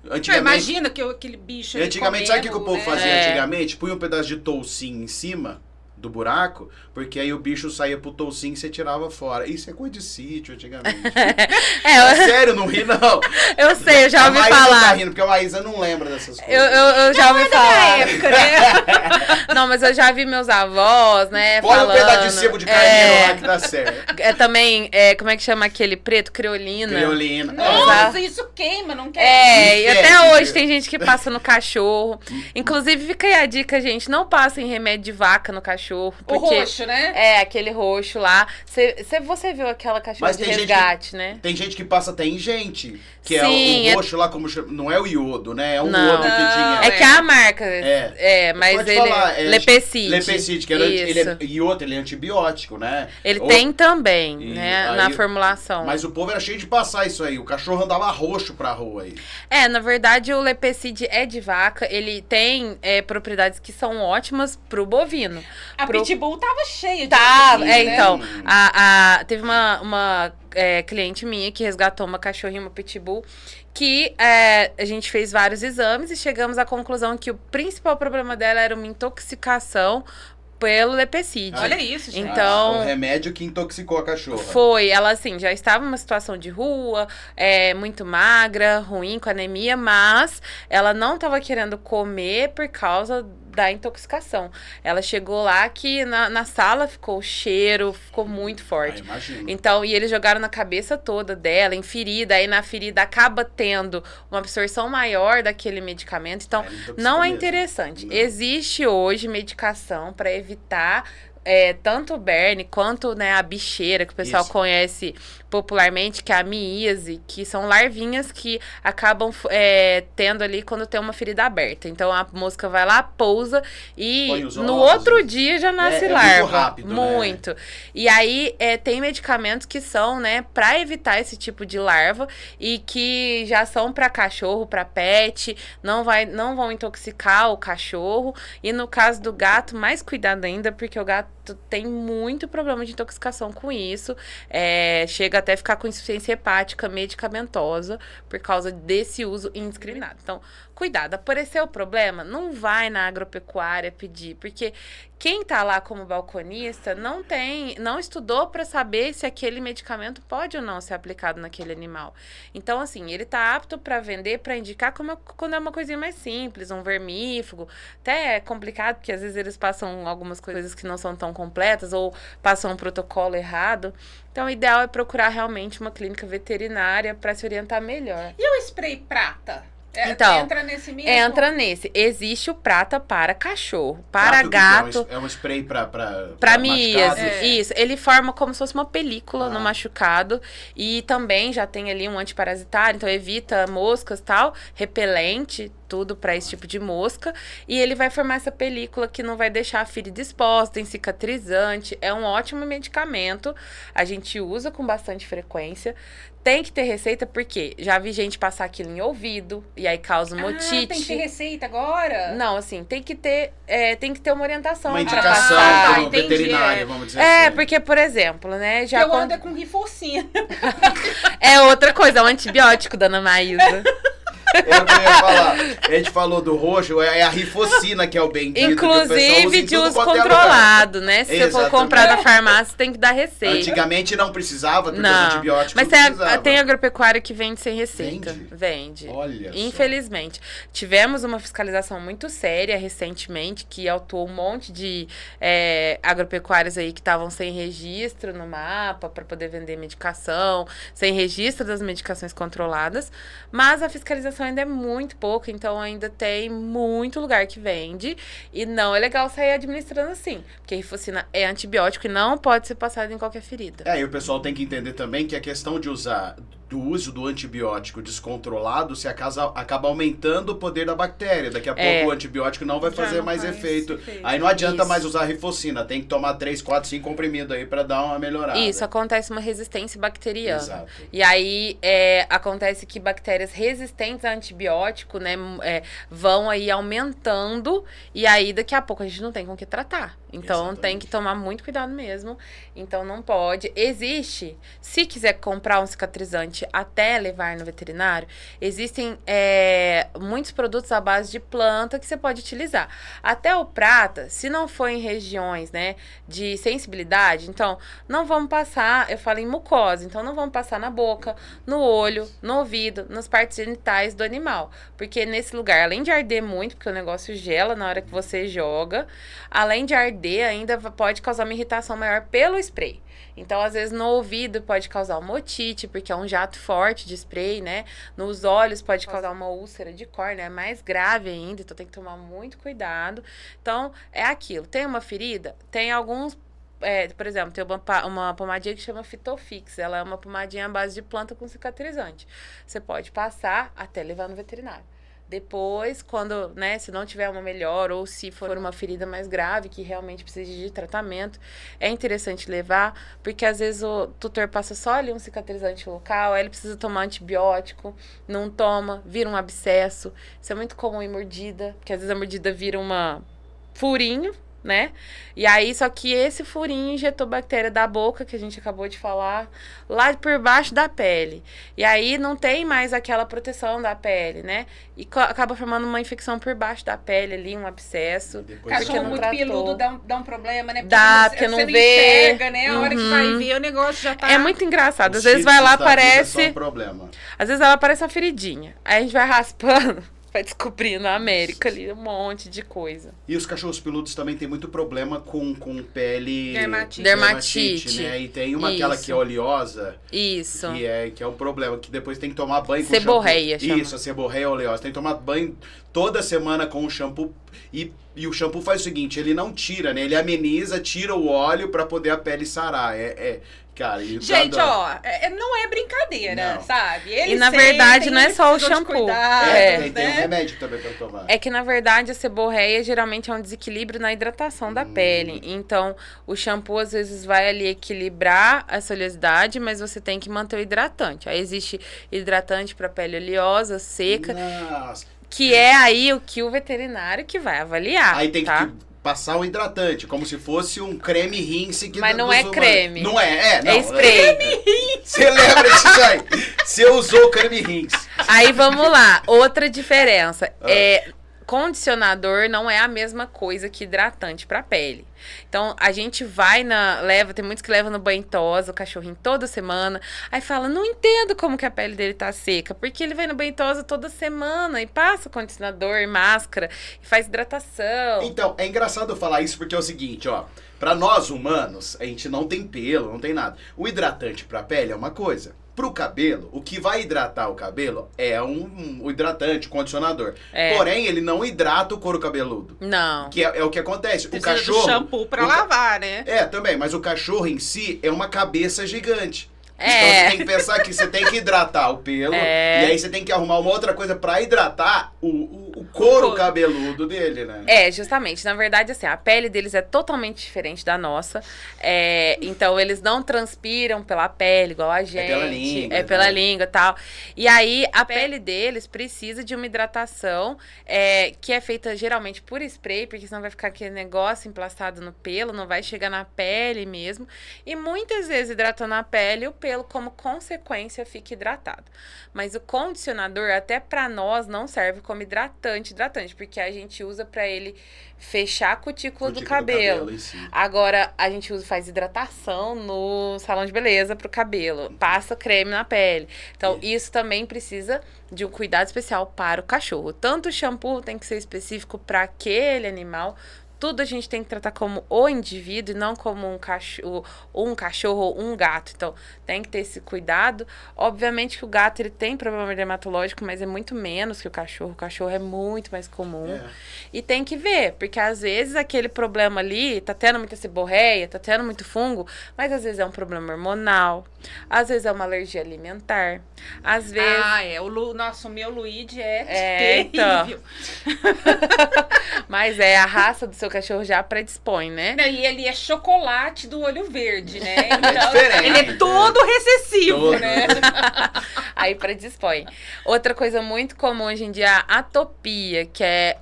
antigamente, imagina que aquele bicho... Antigamente, sabe o que o povo fazia antigamente? Punha um pedaço de toucinho em cima do buraco, porque aí o bicho saía pro toucinho e você tirava fora. Isso é coisa de sítio, antigamente. Sério, não ri, não. Eu sei, eu já ouvi falar. A Maísa tá rindo, porque a Maísa não lembra dessas coisas. Eu já ouvi falar. Época, né? Não, mas eu já vi meus avós, né, põe um pedaço de sebo de carneiro lá que dá certo. Também, como é que chama aquele preto? Criolina. Nossa, isso queima, não quer. E até hoje tem gente que passa no cachorro. Inclusive, fica aí a dica, gente, não passem remédio de vaca no cachorro. Porque o roxo, né? Aquele roxo lá. Você viu aquela cachorra de resgate, né? Tem gente que passa até em gente. Que o roxo lá, como chama, não é o iodo, né? É um iodo que tinha. É que é a marca. Mas ele é Lepecide. Lepecide, que ele é iodo, ele é antibiótico, né? Ele tem também, né? Na formulação. Mas o povo era cheio de passar isso aí. O cachorro andava roxo pra rua aí. Na verdade, o Lepecide é de vaca. Ele tem propriedades que são ótimas pro bovino. A Pitbull tava cheia de Lepecide, né? Então, teve uma cliente minha que resgatou uma cachorrinha, uma Pitbull, que a gente fez vários exames e chegamos à conclusão que o principal problema dela era uma intoxicação pelo Lepecide. Olha isso, gente. Então, o remédio que intoxicou a cachorra. Foi, ela assim, já estava numa situação de rua, muito magra, ruim, com anemia, mas ela não estava querendo comer por causa da intoxicação. Ela chegou lá que na sala o cheiro ficou muito forte. Então, e eles jogaram na cabeça toda dela, em ferida, aí na ferida acaba tendo uma absorção maior daquele medicamento. Então, não é interessante. Não. Existe hoje medicação para evitar tanto o berne quanto, né, a bicheira, que o pessoal conhece popularmente, que é a miíase, que são larvinhas que acabam tendo ali quando tem uma ferida aberta. Então a mosca vai lá, pousa e no outro dia já nasce larva. Muito rápido, muito. Né? E aí tem medicamentos que são, né, para evitar esse tipo de larva e que já são para cachorro, para pet, não vão intoxicar o cachorro. E no caso do gato, mais cuidado ainda, porque o gato tem muito problema de intoxicação com isso. Chega até a ficar com insuficiência hepática medicamentosa por causa desse uso indiscriminado. Então, cuidado, apareceu o problema, não vai na agropecuária pedir, porque quem está lá como balconista não estudou para saber se aquele medicamento pode ou não ser aplicado naquele animal. Então, assim, ele está apto para vender, para indicar quando é uma coisinha mais simples, um vermífugo. Até é complicado, porque às vezes eles passam algumas coisas que não são tão completas ou passam um protocolo errado. Então, o ideal é procurar realmente uma clínica veterinária para se orientar melhor. E o spray prata? Então, entra nesse mesmo? Entra nesse. Existe o prata para cachorro, para gato. É um spray para mias. Isso. Ele forma como se fosse uma película no machucado. E também já tem ali um antiparasitário, então evita moscas e tal, repelente, tudo para esse tipo de mosca. E ele vai formar essa película que não vai deixar a ferida exposta, tem cicatrizante. É um ótimo medicamento. A gente usa com bastante frequência. Tem que ter receita, porque já vi gente passar aquilo em ouvido, e aí causa uma otite. Tem que ter receita agora? Não, assim, tem que ter uma orientação. Uma indicação do veterinário, vamos dizer assim. Porque, por exemplo, né, eu ando com rifocina. É outra coisa, é um antibiótico, dona Maísa. Eu ia falar, a gente falou do roxo, é a rifocina que é o bendito. Inclusive de uso controlado, né? Se você for comprar na farmácia, tem que dar receita. Antigamente não precisava, porque os antibióticos mas tem agropecuária que vende sem receita. Vende? Olha infelizmente. Tivemos uma fiscalização muito séria recentemente, que autuou um monte de agropecuárias aí que estavam sem registro no mapa para poder vender medicação, sem registro das medicações controladas, mas a fiscalização ainda é muito pouco, então ainda tem muito lugar que vende e não é legal sair administrando assim, porque a rifocina é antibiótico e não pode ser passado em qualquer ferida. E o pessoal tem que entender também que a questão de do uso do antibiótico descontrolado se acaba aumentando o poder da bactéria. Daqui a pouco o antibiótico não vai fazer mais efeito. Aí não adianta mais usar a rifocina, tem que tomar 3, 4, 5 comprimidos aí para dar uma melhorada. Isso, acontece uma resistência bacteriana. Exato. E aí acontece que bactérias resistentes a antibiótico, né, vão aí aumentando e aí daqui a pouco a gente não tem com o que tratar. Então tem que tomar muito cuidado mesmo. Então não pode. Existe, se quiser comprar um cicatrizante até levar no veterinário, existem muitos produtos à base de planta que você pode utilizar. Até o prata, se não for em regiões, né, de sensibilidade, então não vamos passar, eu falo em mucosa, então não vamos passar na boca, no olho, no ouvido, nas partes genitais do animal. Porque nesse lugar, além de arder muito, porque o negócio gela na hora que você joga, além de arder, ainda pode causar uma irritação maior pelo spray. Então, às vezes, no ouvido pode causar uma otite, porque é um jato forte de spray, né? Nos olhos pode causar uma úlcera de córnea, é mais grave ainda, então tem que tomar muito cuidado. Então, é aquilo. Tem uma ferida? Tem alguns... por exemplo, tem uma pomadinha que chama Fitofix. Ela é uma pomadinha à base de planta com cicatrizante. Você pode passar até levar no veterinário. Depois, quando, né, se não tiver uma melhor ou se for uma ferida mais grave que realmente precisa de tratamento, é interessante levar, porque às vezes o tutor passa só ali um cicatrizante local, aí ele precisa tomar antibiótico, não toma, vira um abscesso. Isso é muito comum em mordida, porque às vezes a mordida vira uma furinho, né? E aí, só que esse furinho injetou bactéria da boca, que a gente acabou de falar, lá por baixo da pele. E aí não tem mais aquela proteção da pele, né? E acaba formando uma infecção por baixo da pele ali, um abscesso. Cachorro muito peludo dá um problema, né? Porque não vê. Enxerga, né? A hora que vai ver, o negócio já tá... É muito engraçado. Às vezes vai lá, aparece... problema. Às vezes ela aparece uma feridinha. Aí a gente vai raspando... Vai descobrindo na América ali um monte de coisa. E os cachorros peludos também tem muito problema com pele... Dermatite, né? E tem aquela que é oleosa. Isso. Que é um problema, que depois tem que tomar banho com seborreia, shampoo. Isso, a seborreia oleosa. Tem que tomar banho toda semana com o shampoo. E o shampoo faz o seguinte, ele não tira, né? Ele ameniza, tira o óleo pra poder a pele sarar. Cara, gente, não é brincadeira, não. Sabe? E na verdade não é só o shampoo. Tem um remédio também pra tomar. É que na verdade a seborreia geralmente é um desequilíbrio na hidratação da pele. Então o shampoo às vezes vai ali equilibrar essa oleosidade, mas você tem que manter o hidratante. Aí existe hidratante pra pele oleosa, seca. Nossa. Que é aí o que o veterinário que vai avaliar. Aí tem que passar o hidratante, como se fosse um creme rinse. Mas não é creme. Não é, não. É spray. Creme rinse. Você lembra disso aí? Você usou creme rinse. Aí vamos lá, outra diferença. Condicionador não é a mesma coisa que hidratante para pele. Então, a gente tem muitos que levam no banho tosa, o cachorrinho toda semana, aí fala, não entendo como que a pele dele tá seca, porque ele vai no banho tosa toda semana e passa condicionador, máscara, e faz hidratação. Então, é engraçado eu falar isso porque é o seguinte, ó, pra nós humanos, a gente não tem pelo, não tem nada. O hidratante pra pele é uma coisa. Pro cabelo, o que vai hidratar o cabelo é o hidratante, o condicionador. Porém, ele não hidrata o couro cabeludo. Não. Que é o que acontece. Precisa o cachorro. Do shampoo pra lavar, né? Também, mas o cachorro em si é uma cabeça gigante. Então É. você tem que pensar que você tem que hidratar o pelo. É. E aí você tem que arrumar uma outra coisa pra hidratar o couro cabeludo dele, né? É, justamente. Na verdade, assim, a pele deles é totalmente diferente da nossa. Então, eles não transpiram pela pele, igual a gente. pela língua, É pela né? língua e tal. E aí, a pele deles precisa de uma hidratação que é feita geralmente por spray, porque senão vai ficar aquele negócio emplastado no pelo, não vai chegar na pele mesmo. E muitas vezes, hidratando a pele, o pelo, como consequência, fica hidratado. Mas o condicionador, até pra nós, não serve como hidratante, porque a gente usa pra ele fechar a cutícula do cabelo. em si. Agora, a gente faz hidratação no salão de beleza pro cabelo. Passa creme na pele. Então, isso também precisa de um cuidado especial para o cachorro. Tanto o shampoo tem que ser específico para aquele animal. Tudo a gente tem que tratar como o indivíduo e não como um cachorro ou um gato. Então, tem que ter esse cuidado. Obviamente que o gato ele tem problema dermatológico, mas é muito menos que o cachorro. O cachorro é muito mais comum. E tem que ver, porque às vezes aquele problema ali tá tendo muita seborreia, tá tendo muito fungo, mas às vezes é um problema hormonal, às vezes é uma alergia alimentar, às vezes... Nossa, o meu Luigi é terrível. Então. Mas a raça do seu cachorro já predispõe, né? Não, e ele é chocolate do olho verde, né? Então, diferente, ele é todo recessivo, né? Aí predispõe. Outra coisa muito comum hoje em dia é a atopia, que é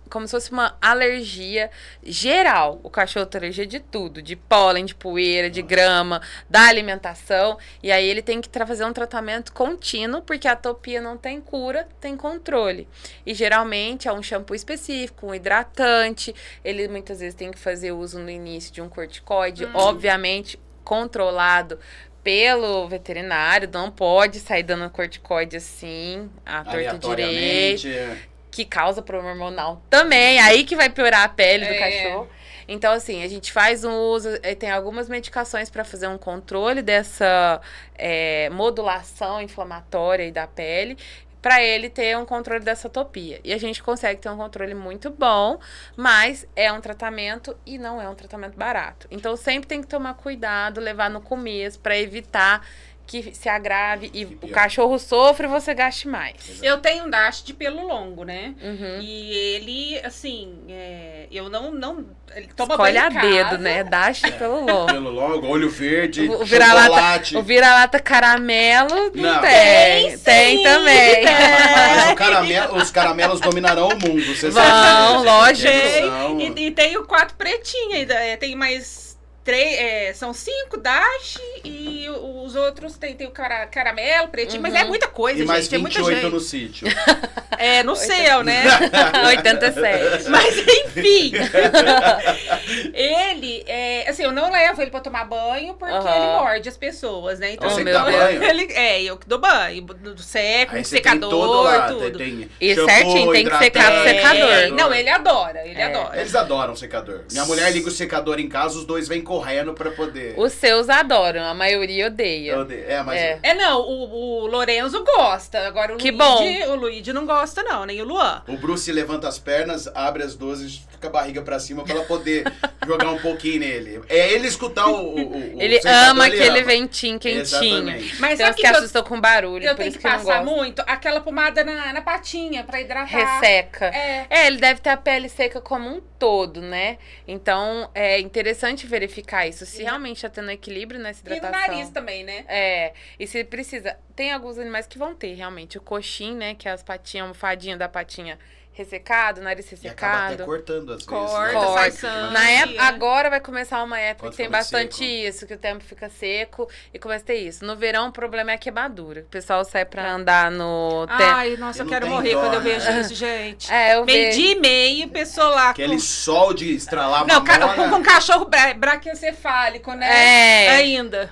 como se fosse uma alergia geral. O cachorro tem alergia de tudo, de pólen, de poeira, de grama, da alimentação. E aí ele tem que fazer um tratamento contínuo, porque a atopia não tem cura, tem controle. E geralmente é um shampoo específico, um hidratante. Ele muitas vezes tem que fazer uso no início de um corticoide, obviamente controlado pelo veterinário, não pode sair dando corticoide assim, à torta direito. Que causa problema hormonal também, aí que vai piorar a pele do cachorro. Então, assim, a gente faz um uso, tem algumas medicações para fazer um controle dessa modulação inflamatória aí da pele, para ele ter um controle dessa atopia. E a gente consegue ter um controle muito bom, mas é um tratamento e não é um tratamento barato. Então, sempre tem que tomar cuidado, levar no começo, para evitar que se agrave e o cachorro sofre e você gaste mais. Eu tenho um dash de pelo longo, né? E ele, assim, eu não ele toma escolhe banho a em casa. dedo, né? Dash de pelo longo. Pelo longo, olho verde, chocolate. O vira-lata caramelo não tem. Tem também. Mas os caramelos dominarão o mundo, você sabe. Vão, lógico. E tenho 4 pretinhas, tem mais... são 5 dash e os outros tem o caramelo, pretinho, mas é muita coisa, e mais gente. 28 é muita gente. No sítio. No céu, né? 87. Mas enfim. Ele, assim, eu não levo ele pra tomar banho porque ele morde as pessoas, né? Então, você dá banho? Eu que dou banho. Seco, aí secador, tudo. E certinho, tem que secar no secador. Não, ele adora, adora. Eles adoram secador. Minha mulher liga o secador em casa, os dois vêm correndo pra poder... Os seus adoram, a maioria odeia. Não, o Lorenzo gosta. Agora o Luigi não gosta não, nem o Luan. O Bruce levanta as pernas, abre as duas e fica a barriga pra cima pra ela poder jogar um pouquinho nele. É ele escutar ele ama aquele ventinho quentinho. Exatamente. Mas tem uns que assustam com barulho, eu por tenho isso que que eu não passar gosto. muito aquela pomada na patinha pra hidratar. Resseca. Ele deve ter a pele seca como um todo, né? Então, é interessante verificar isso. Se realmente tá tendo equilíbrio nessa hidratação. E no nariz também, né? E se precisa... Tem alguns animais que vão ter, realmente. O coxim, né? Que é as patinhas, a almofadinha da patinha ressecado, nariz ressecado. E acaba até cortando às vezes. Corta. Na época, agora vai começar uma época Quando que tem fica bastante seco. isso, que o tempo fica seco e começa a ter isso. No verão, o problema é a queimadura. O pessoal sai pra andar no... Ai, nossa, E eu não quero tem morrer dó, quando eu né? vejo isso, gente. eu Meio-dia e meia, pessoa lá Aquele sol de estralar Não, mamona. com cachorro braquencefálico, né? Ainda.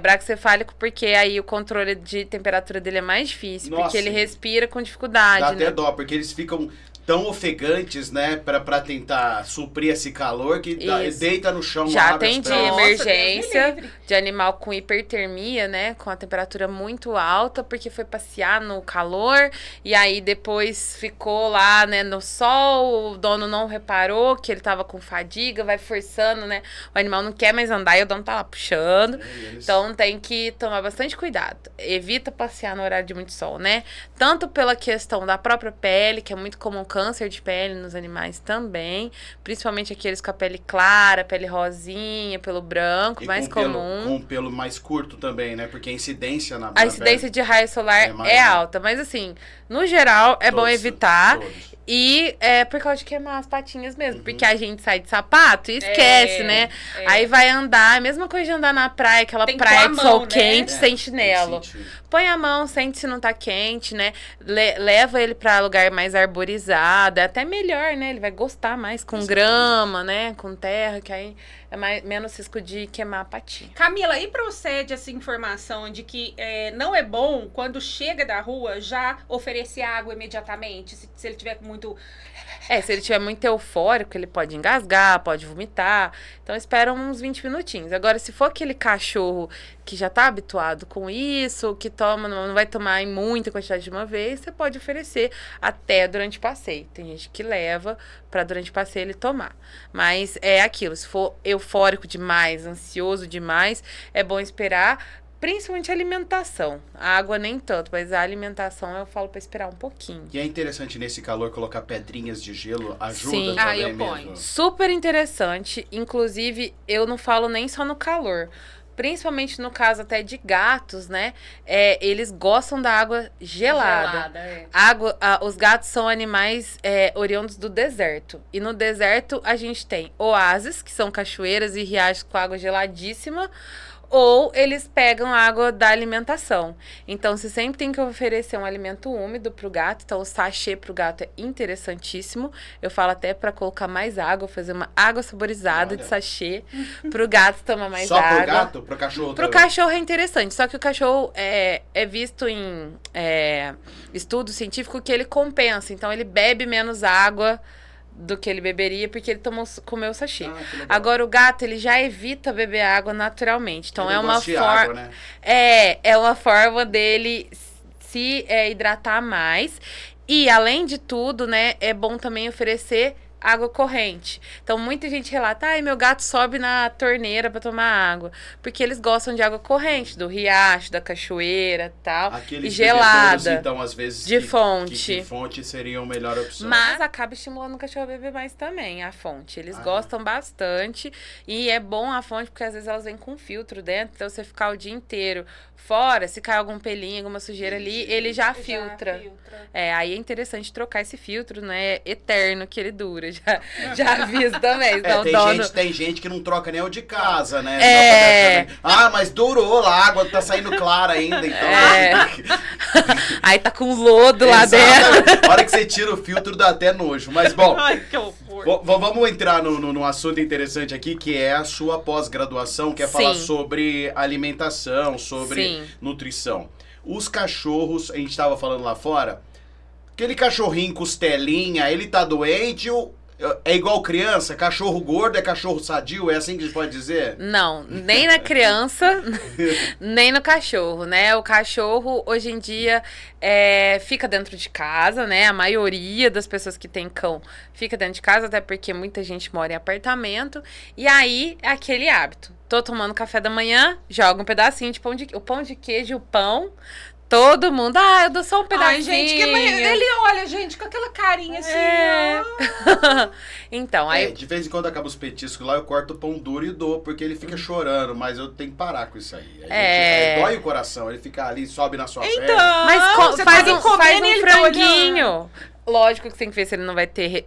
braquicefálico, porque aí o controle de temperatura dele é mais difícil, Nossa. porque ele respira com dificuldade, Dá né? até dó, porque eles ficam tão ofegantes, né, pra tentar suprir esse calor que Isso. deita no chão. Já abre as atendi pernas. Nossa, Deus me emergência livre. de animal com hipertermia, né? Com a temperatura muito alta, porque foi passear no calor e aí depois ficou lá, né, no sol, o dono não reparou que ele tava com fadiga, vai forçando, né? O animal não quer mais andar e o dono tá lá puxando. Então tem que tomar bastante cuidado. Evita passear no horário de muito sol, né? Tanto pela questão da própria pele, que é muito comum câncer de pele nos animais também, principalmente aqueles com a pele clara, pele rosinha, pelo branco, E mais com pelo- comum. com pelo mais curto também, né? Porque a incidência na A incidência de raio solar maior. é alta, mas assim, no geral é bom evitar. Todos. E é por causa de queimar as patinhas mesmo. Porque a gente sai de sapato e esquece, né? Aí vai andar, a mesma coisa de andar na praia, aquela Tem que praia pôr a de sol mão, né? quente, sem Tem chinelo. que sentir. Põe a mão, sente se não tá quente, né? Leva ele pra lugar mais arborizado. É até melhor, né? Ele vai gostar mais com Exatamente. grama, né? Com terra, que aí é menos risco de queimar a patinha. Camila, e procede essa informação de que não é bom, quando chega da rua, já oferecer água imediatamente? Se ele tiver muito... Se ele estiver muito eufórico, ele pode engasgar, pode vomitar. Então, espera uns 20 minutinhos. Agora, se for aquele cachorro que já tá habituado com isso, que toma, não vai tomar em muita quantidade de uma vez, você pode oferecer até durante o passeio. Tem gente que leva para durante o passeio ele tomar. Mas é aquilo, se for eufórico demais, ansioso demais, é bom esperar. Principalmente a alimentação. A água nem tanto, mas a alimentação eu falo pra esperar um pouquinho. E é interessante nesse calor colocar pedrinhas de gelo, ajuda Sim. também eu ponho. mesmo. Super interessante. Inclusive, eu não falo nem só no calor. Principalmente no caso até de gatos, né? Eles gostam da água gelada. Os gatos são animais oriundos do deserto. E no deserto a gente tem oásis, que são cachoeiras e riachos com água geladíssima, ou eles pegam água da alimentação. Então, você sempre tem que oferecer um alimento úmido pro gato. Então, o sachê pro gato é interessantíssimo. Eu falo até para colocar mais água, fazer uma água saborizada de sachê pro gato tomar mais água. Só pro gato? Pro cachorro Pro também? cachorro é interessante, só que o cachorro é visto em estudo científico que ele compensa. Então, ele bebe menos água do que ele beberia, porque ele comeu o sachê. Ah, que legal. Agora, o gato, ele já evita beber água naturalmente. Então, Ele é uma gosta de forma... água, né? É uma forma dele se hidratar mais. E, além de tudo, né, é bom também oferecer água corrente. Então, muita gente relata, meu gato sobe na torneira para tomar água. Porque eles gostam de água corrente, do riacho, da cachoeira e tal. Aqueles e gelada. bebedouros, então, às vezes, de que fonte. fonte seria a melhor opção. Mas acaba estimulando o cachorro a beber mais também, a fonte. Eles gostam bastante. E é bom a fonte, porque às vezes elas vêm com filtro dentro. Então, você ficar o dia inteiro fora, se cair algum pelinho, alguma sujeira ali, ele já filtra. Aí é interessante trocar esse filtro, né? Eterno que ele dura. Já aviso também. Então, Tem gente que não troca nem o de casa, né? Mas durou, a água tá saindo clara ainda, então... Aí tá com lodo lá dentro. A hora que você tira o filtro dá até nojo. Mas, bom... Ai, que horror. Vamos entrar num assunto interessante aqui, que é a sua pós-graduação, que é falar sobre alimentação, sobre nutrição. Os cachorros, a gente estava falando lá fora, aquele cachorrinho costelinha, ele tá doente ou... É igual criança? Cachorro gordo é cachorro sadio? É assim que a gente pode dizer? Não, nem na criança, nem no cachorro, né? O cachorro, hoje em dia, fica dentro de casa, né? A maioria das pessoas que tem cão fica dentro de casa, até porque muita gente mora em apartamento. E aí, é aquele hábito. Tô tomando café da manhã, joga um pedacinho de pão de queijo, o pão... Todo mundo, eu dou só um pedacinho. Ai, gente, ele olha, gente, com aquela carinha assim. Então, aí... de vez em quando acaba os petiscos lá, eu corto o pão duro e dou, porque ele fica chorando, mas eu tenho que parar com isso aí. Dói o coração, ele fica ali, sobe na sua perna. Mas faz um franguinho. Lógico que você tem que ver se ele não vai ter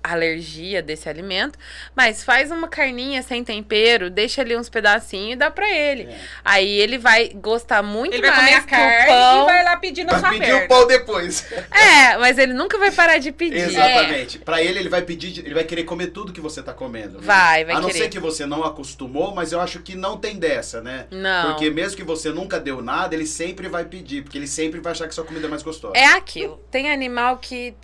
alergia desse alimento, mas faz uma carninha sem tempero, deixa ali uns pedacinhos e dá pra ele. Aí ele vai gostar muito mais comer a carne que o pão. E vai lá pedir na sua perna. Vai pedir o pão depois. Mas ele nunca vai parar de pedir. Exatamente. Pra ele vai pedir, ele vai querer comer tudo que você tá comendo. Né? Vai A não ser que você não acostumou, mas eu acho que não tem dessa, né? Não. Porque mesmo que você nunca deu nada, ele sempre vai pedir, porque ele sempre vai achar que sua comida é mais gostosa. É aquilo. Tem animal que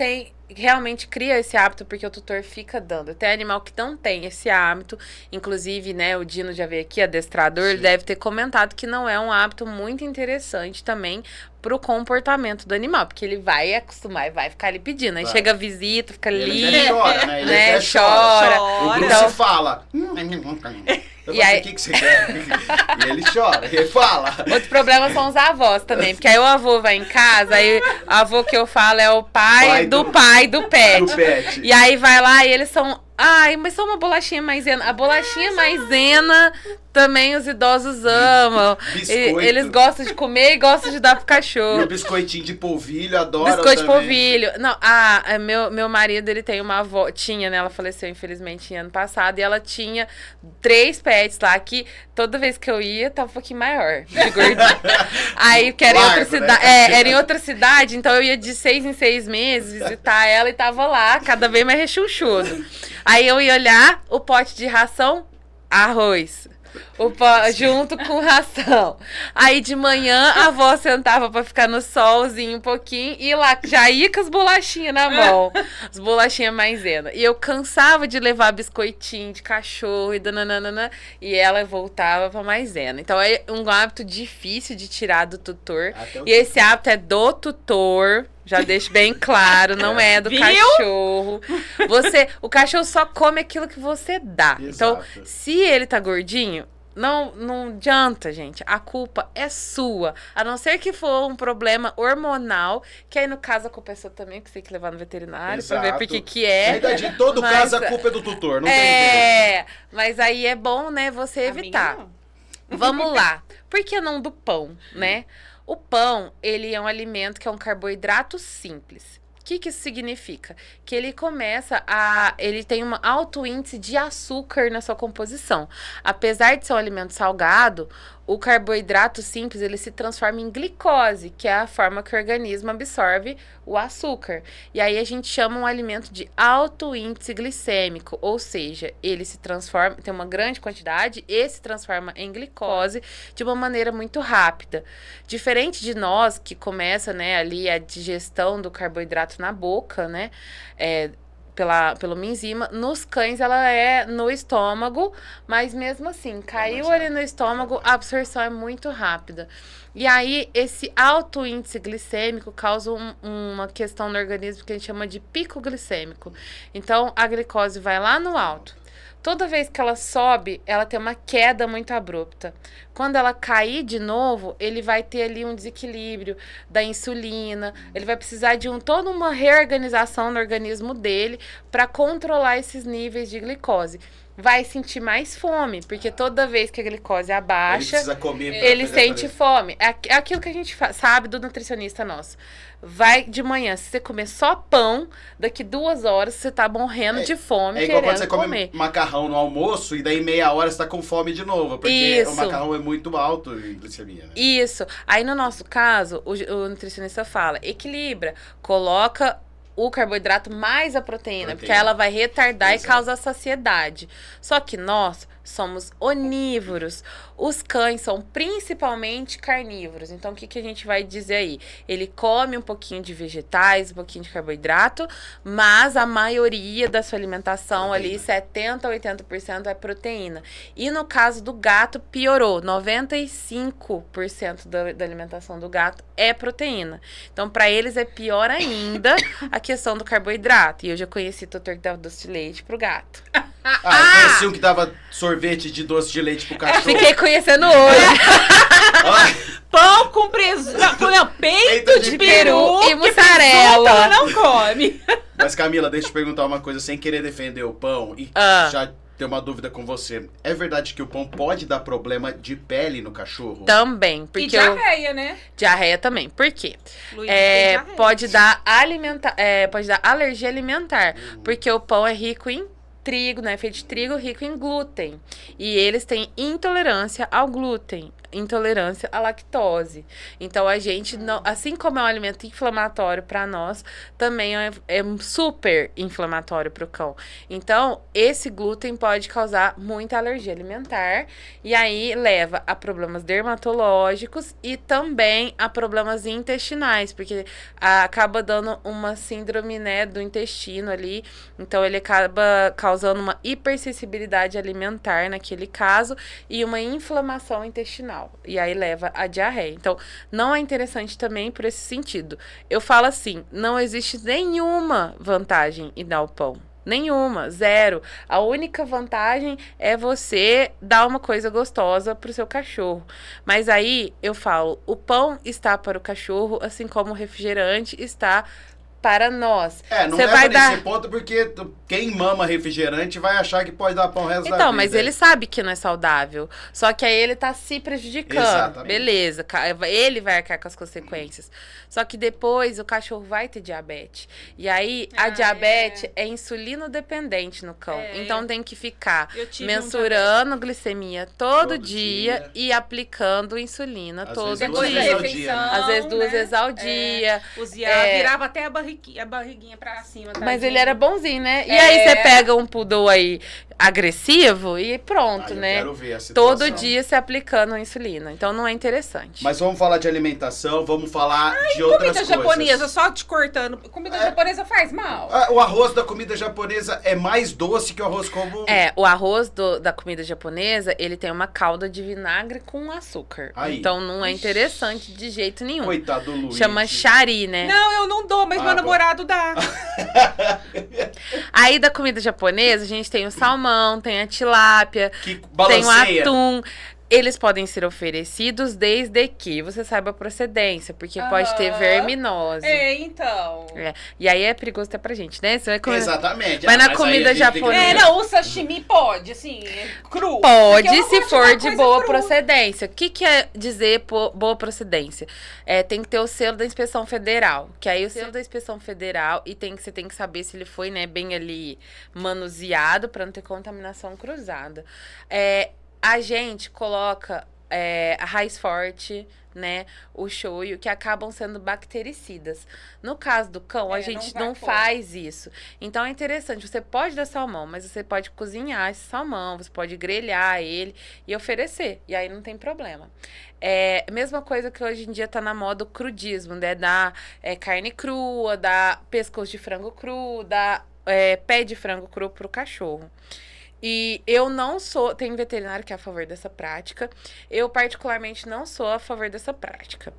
realmente cria esse hábito porque o tutor fica dando. Tem animal que não tem esse hábito, inclusive, né, o Dino já veio aqui, adestrador, ele deve ter comentado que não é um hábito muito interessante também pro comportamento do animal, porque ele vai acostumar e vai ficar ali pedindo. Aí chega a visita, fica ali, ele chora, né? Ele chora. O Bruce fala. E aí... O que você quer? E ele chora, ele fala. Outro problema são os avós também, porque aí o avô vai em casa, aí o avô que eu falo é o pai do pet. E aí vai lá e eles são... mas só uma bolachinha maisena. A bolachinha maisena também os idosos amam. Eles gostam de comer e gostam de dar pro cachorro. E o biscoitinho de polvilho, adoro. Biscoito de polvilho. Não, meu marido, ele tem uma avó, tinha, né? Ela faleceu, infelizmente, ano passado, e ela tinha 3 pets lá, que toda vez que eu ia, tava um pouquinho maior, de gordinho. Aí, que era em outra cidade, era em outra cidade, então eu ia de 6 em 6 meses visitar ela e tava lá, cada vez mais rechonchudo. Aí eu ia olhar o pote de ração, arroz. Junto com ração. Aí de manhã a avó sentava pra ficar no solzinho um pouquinho e lá já ia com as bolachinhas na mão. As bolachinhas maisena. E eu cansava de levar biscoitinho de cachorro e dananana, e ela voltava pra maisena. Então é um hábito difícil de tirar do tutor. E esse hábito é do tutor. Já deixo bem claro, não é do cachorro. O cachorro só come aquilo que você dá. Exato. Então, se ele tá gordinho, não adianta, gente. A culpa é sua. A não ser que for um problema hormonal, que aí no caso a culpa é sua também, que você tem que levar no veterinário. Exato. Pra ver por que é. Na verdade, em todo caso a culpa é do tutor, não tem jeito. Mas aí é bom, né, você evitar. Vamos lá. Por que não do pão, né? O pão, ele é um alimento que é um carboidrato simples. O que isso significa? Que ele ele tem um alto índice de açúcar na sua composição. Apesar de ser um alimento salgado, o carboidrato simples, ele se transforma em glicose, que é a forma que o organismo absorve o açúcar. E aí a gente chama um alimento de alto índice glicêmico, ou seja, ele se transforma, tem uma grande quantidade e se transforma em glicose de uma maneira muito rápida. Diferente de nós, que começa, né, ali a digestão do carboidrato na boca, né, pelo enzima, nos cães ela é no estômago, mas mesmo assim, caiu ali no estômago, a absorção é muito rápida. E aí, esse alto índice glicêmico causa uma questão no organismo que a gente chama de pico glicêmico. Então, a glicose vai lá no alto. Toda vez que ela sobe, ela tem uma queda muito abrupta. Quando ela cair de novo, ele vai ter ali um desequilíbrio da insulina. Ele vai precisar de toda uma reorganização no organismo dele para controlar esses níveis de glicose. Vai sentir mais fome, porque toda vez que a glicose abaixa, ele sente fome. É aquilo que a gente sabe do nutricionista nosso. Vai de manhã, se você comer só pão, daqui 2 horas você tá morrendo de fome, igual quando você come macarrão no almoço e daí meia hora você tá com fome de novo, porque o macarrão é muito alto em glicemia, né? Isso. Aí no nosso caso, o nutricionista fala, equilibra, coloca o carboidrato mais a proteína, porque ela vai retardar e causar saciedade. Só que nós somos onívoros. Os cães são principalmente carnívoros. Então, o que a gente vai dizer aí? Ele come um pouquinho de vegetais, um pouquinho de carboidrato, mas a maioria da sua alimentação ali, 70% a 80% é proteína. E no caso do gato, piorou. 95% da alimentação do gato é proteína. Então, para eles é pior ainda a questão do carboidrato. E eu já conheci tutor que dava doce de leite pro gato. Eu conheci um que dava sorvete de doce de leite pro cachorro. Fiquei conhecendo hoje. Pão com presunto. Não, peito de peru e mussarela. Ela não come. Mas, Camila, deixa eu te perguntar uma coisa, sem querer defender o pão e já ter uma dúvida com você. É verdade que o pão pode dar problema de pele no cachorro? Também. Porque e diarreia, né? Diarreia também. Por quê? Luiz, pode dar alergia alimentar. Porque o pão é rico em trigo, né? Feito de trigo, rico em glúten. E eles têm intolerância ao glúten, intolerância à lactose. Então, a gente, não, assim como é um alimento inflamatório para nós, também é super inflamatório para o cão. Então, esse glúten pode causar muita alergia alimentar e aí leva a problemas dermatológicos e também a problemas intestinais, porque acaba dando uma síndrome, né, do intestino ali. Então, ele acaba causando uma hipersensibilidade alimentar naquele caso e uma inflamação intestinal. E aí leva a diarreia. Então, não é interessante também por esse sentido. Eu falo assim, não existe nenhuma vantagem em dar o pão. Nenhuma, zero. A única vantagem é você dar uma coisa gostosa pro seu cachorro. Mas aí, eu falo, o pão está para o cachorro, assim como o refrigerante está para nós. Não leva nesse ponto porque quem mama refrigerante vai achar que pode dar pão o resto da vida. Então, mas ele sabe que não é saudável. Só que aí ele tá se prejudicando. Exatamente. Beleza, ele vai arcar com as consequências. Só que depois o cachorro vai ter diabetes. E aí a diabetes é insulino dependente no cão. Então tem que ficar mensurando glicemia todo dia e aplicando insulina todo dia. Às vezes 2 vezes ao dia. Virava até a barriguinha pra cima. Tadinho. Mas ele era bonzinho, né? E aí você pega um poodle aí agressivo e pronto, né? Quero ver a situação. Todo dia se aplicando insulina. Então não é interessante. Mas vamos falar de alimentação, vamos falar de outras coisas. Comida japonesa, só te cortando. Comida japonesa faz mal. O arroz da comida japonesa é mais doce que o arroz comum? O arroz da comida japonesa, ele tem uma calda de vinagre com açúcar. Então não é interessante de jeito nenhum. Coitado do Luiz. Chama shari, né? Não, eu não dou, mas meu namorado dá. Aí da comida japonesa, a gente tem o salmão, tem a tilápia, tem o atum. Eles podem ser oferecidos desde que você saiba a procedência, porque pode ter verminose. Então. E aí é perigoso até pra gente, né? Você vai comer... Exatamente. Mas na comida japonesa... o sashimi pode, assim, cru. Pode, se for de boa procedência. O que quer dizer boa procedência? Tem que ter o selo da Inspeção Federal. Que aí o selo da Inspeção Federal, e você tem que saber se ele foi, né, bem ali manuseado pra não ter contaminação cruzada. A gente coloca a raiz forte, né, o shoyu, que acabam sendo bactericidas. No caso do cão, a gente não faz isso. Então é interessante, você pode dar salmão, mas você pode cozinhar esse salmão, você pode grelhar ele e oferecer, e aí não tem problema. Mesma coisa que hoje em dia tá na moda o crudismo, né, dar carne crua, dar pescoço de frango cru, dar pé de frango cru pro cachorro. E eu não sou... Tem veterinário que é a favor dessa prática. Eu, particularmente, não sou a favor dessa prática.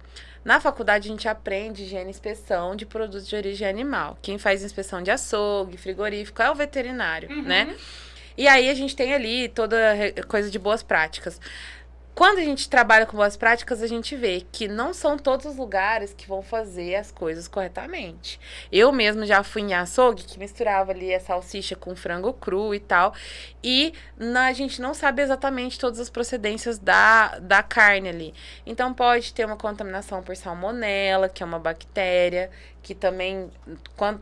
Na faculdade, a gente aprende higiene e inspeção de produtos de origem animal. Quem faz inspeção de açougue, frigorífico, é o veterinário, né? E aí, a gente tem ali toda coisa de boas práticas. Quando a gente trabalha com boas práticas, a gente vê que não são todos os lugares que vão fazer as coisas corretamente. Eu mesmo já fui em açougue que misturava ali a salsicha com frango cru e tal. E a gente não sabe exatamente todas as procedências da carne ali. Então pode ter uma contaminação por salmonela, que é uma bactéria, que também,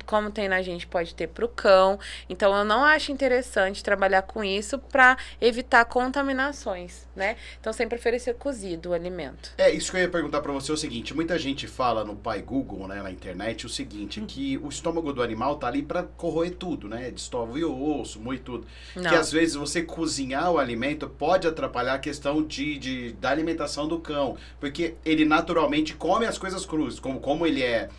como tem na gente, pode ter pro cão. Então, eu não acho interessante trabalhar com isso para evitar contaminações, né? Então, sempre oferecer cozido o alimento. Isso que eu ia perguntar para você é o seguinte, muita gente fala no pai Google, né, na internet, o seguinte, que o estômago do animal tá ali para corroer tudo, né? Destove o osso, moe tudo. Não. Que às vezes você cozinhar o alimento pode atrapalhar a questão da alimentação do cão, porque ele naturalmente come as coisas cruas, como ele é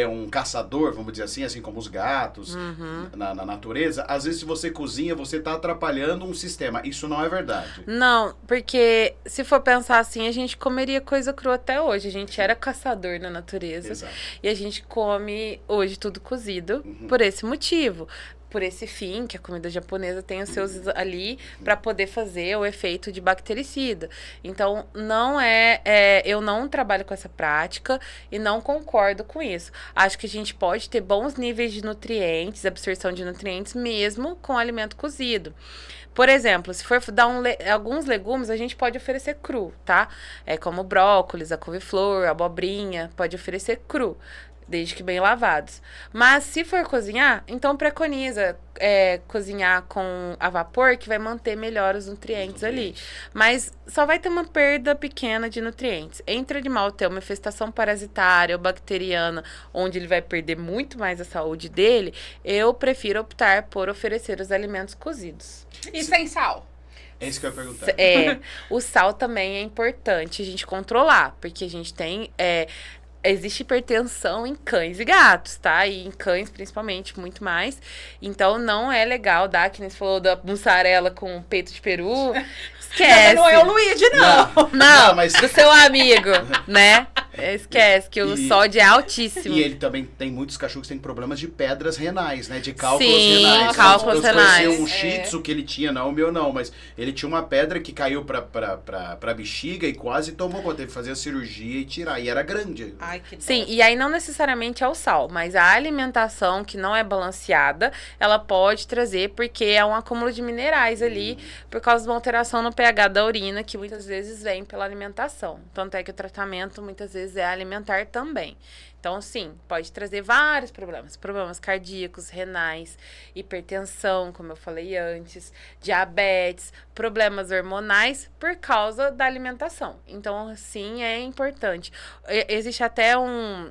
um caçador, vamos dizer assim como os gatos na natureza, às vezes se você cozinha, você tá atrapalhando um sistema. Isso não é verdade. Não, porque se for pensar assim, a gente comeria coisa crua até hoje. A gente era caçador na natureza. Exato. E a gente come hoje tudo cozido por esse motivo. por esse fim, que a comida japonesa tem os seus ali para poder fazer o efeito de bactericida. Então, eu não trabalho com essa prática e não concordo com isso. Acho que a gente pode ter bons níveis de nutrientes, absorção de nutrientes, mesmo com alimento cozido. Por exemplo, se for dar alguns legumes, a gente pode oferecer cru, tá? Como brócolis, a couve-flor, a abobrinha, pode oferecer cru, desde que bem lavados. Mas se for cozinhar, então preconiza cozinhar com a vapor, que vai manter melhor os nutrientes ali. Mas só vai ter uma perda pequena de nutrientes. Entre o animal ter uma infestação parasitária ou bacteriana, onde ele vai perder muito mais a saúde dele, eu prefiro optar por oferecer os alimentos cozidos. E sem sal? É isso que eu ia perguntar. O sal também é importante a gente controlar, porque a gente tem... existe hipertensão em cães e gatos, tá? E em cães, principalmente, muito mais. Então, não é legal dar, que nem você falou da mussarela com peito de peru. Esquece. Não é o Luigi, não. Não, mas... do seu amigo, né? Esquece, que o sódio é altíssimo. E ele também tem muitos cachorros que têm problemas de pedras renais, né? De cálculos Sim, renais. cálculos renais. Eu conheci um shih tzu que ele tinha, não o meu não, mas ele tinha uma pedra que caiu pra bexiga e quase tomou conta. Teve que fazer a cirurgia e tirar. E era grande. Ai, que dó. Sim, e aí não necessariamente é o sal, mas a alimentação que não é balanceada, ela pode trazer, porque é um acúmulo de minerais ali, por causa de uma alteração no pH da urina, que muitas vezes vem pela alimentação. Tanto é que o tratamento muitas vezes é alimentar também. Então, sim, pode trazer vários problemas. Problemas cardíacos, renais, hipertensão, como eu falei antes, diabetes, problemas hormonais por causa da alimentação. Então, sim, é importante. Existe até um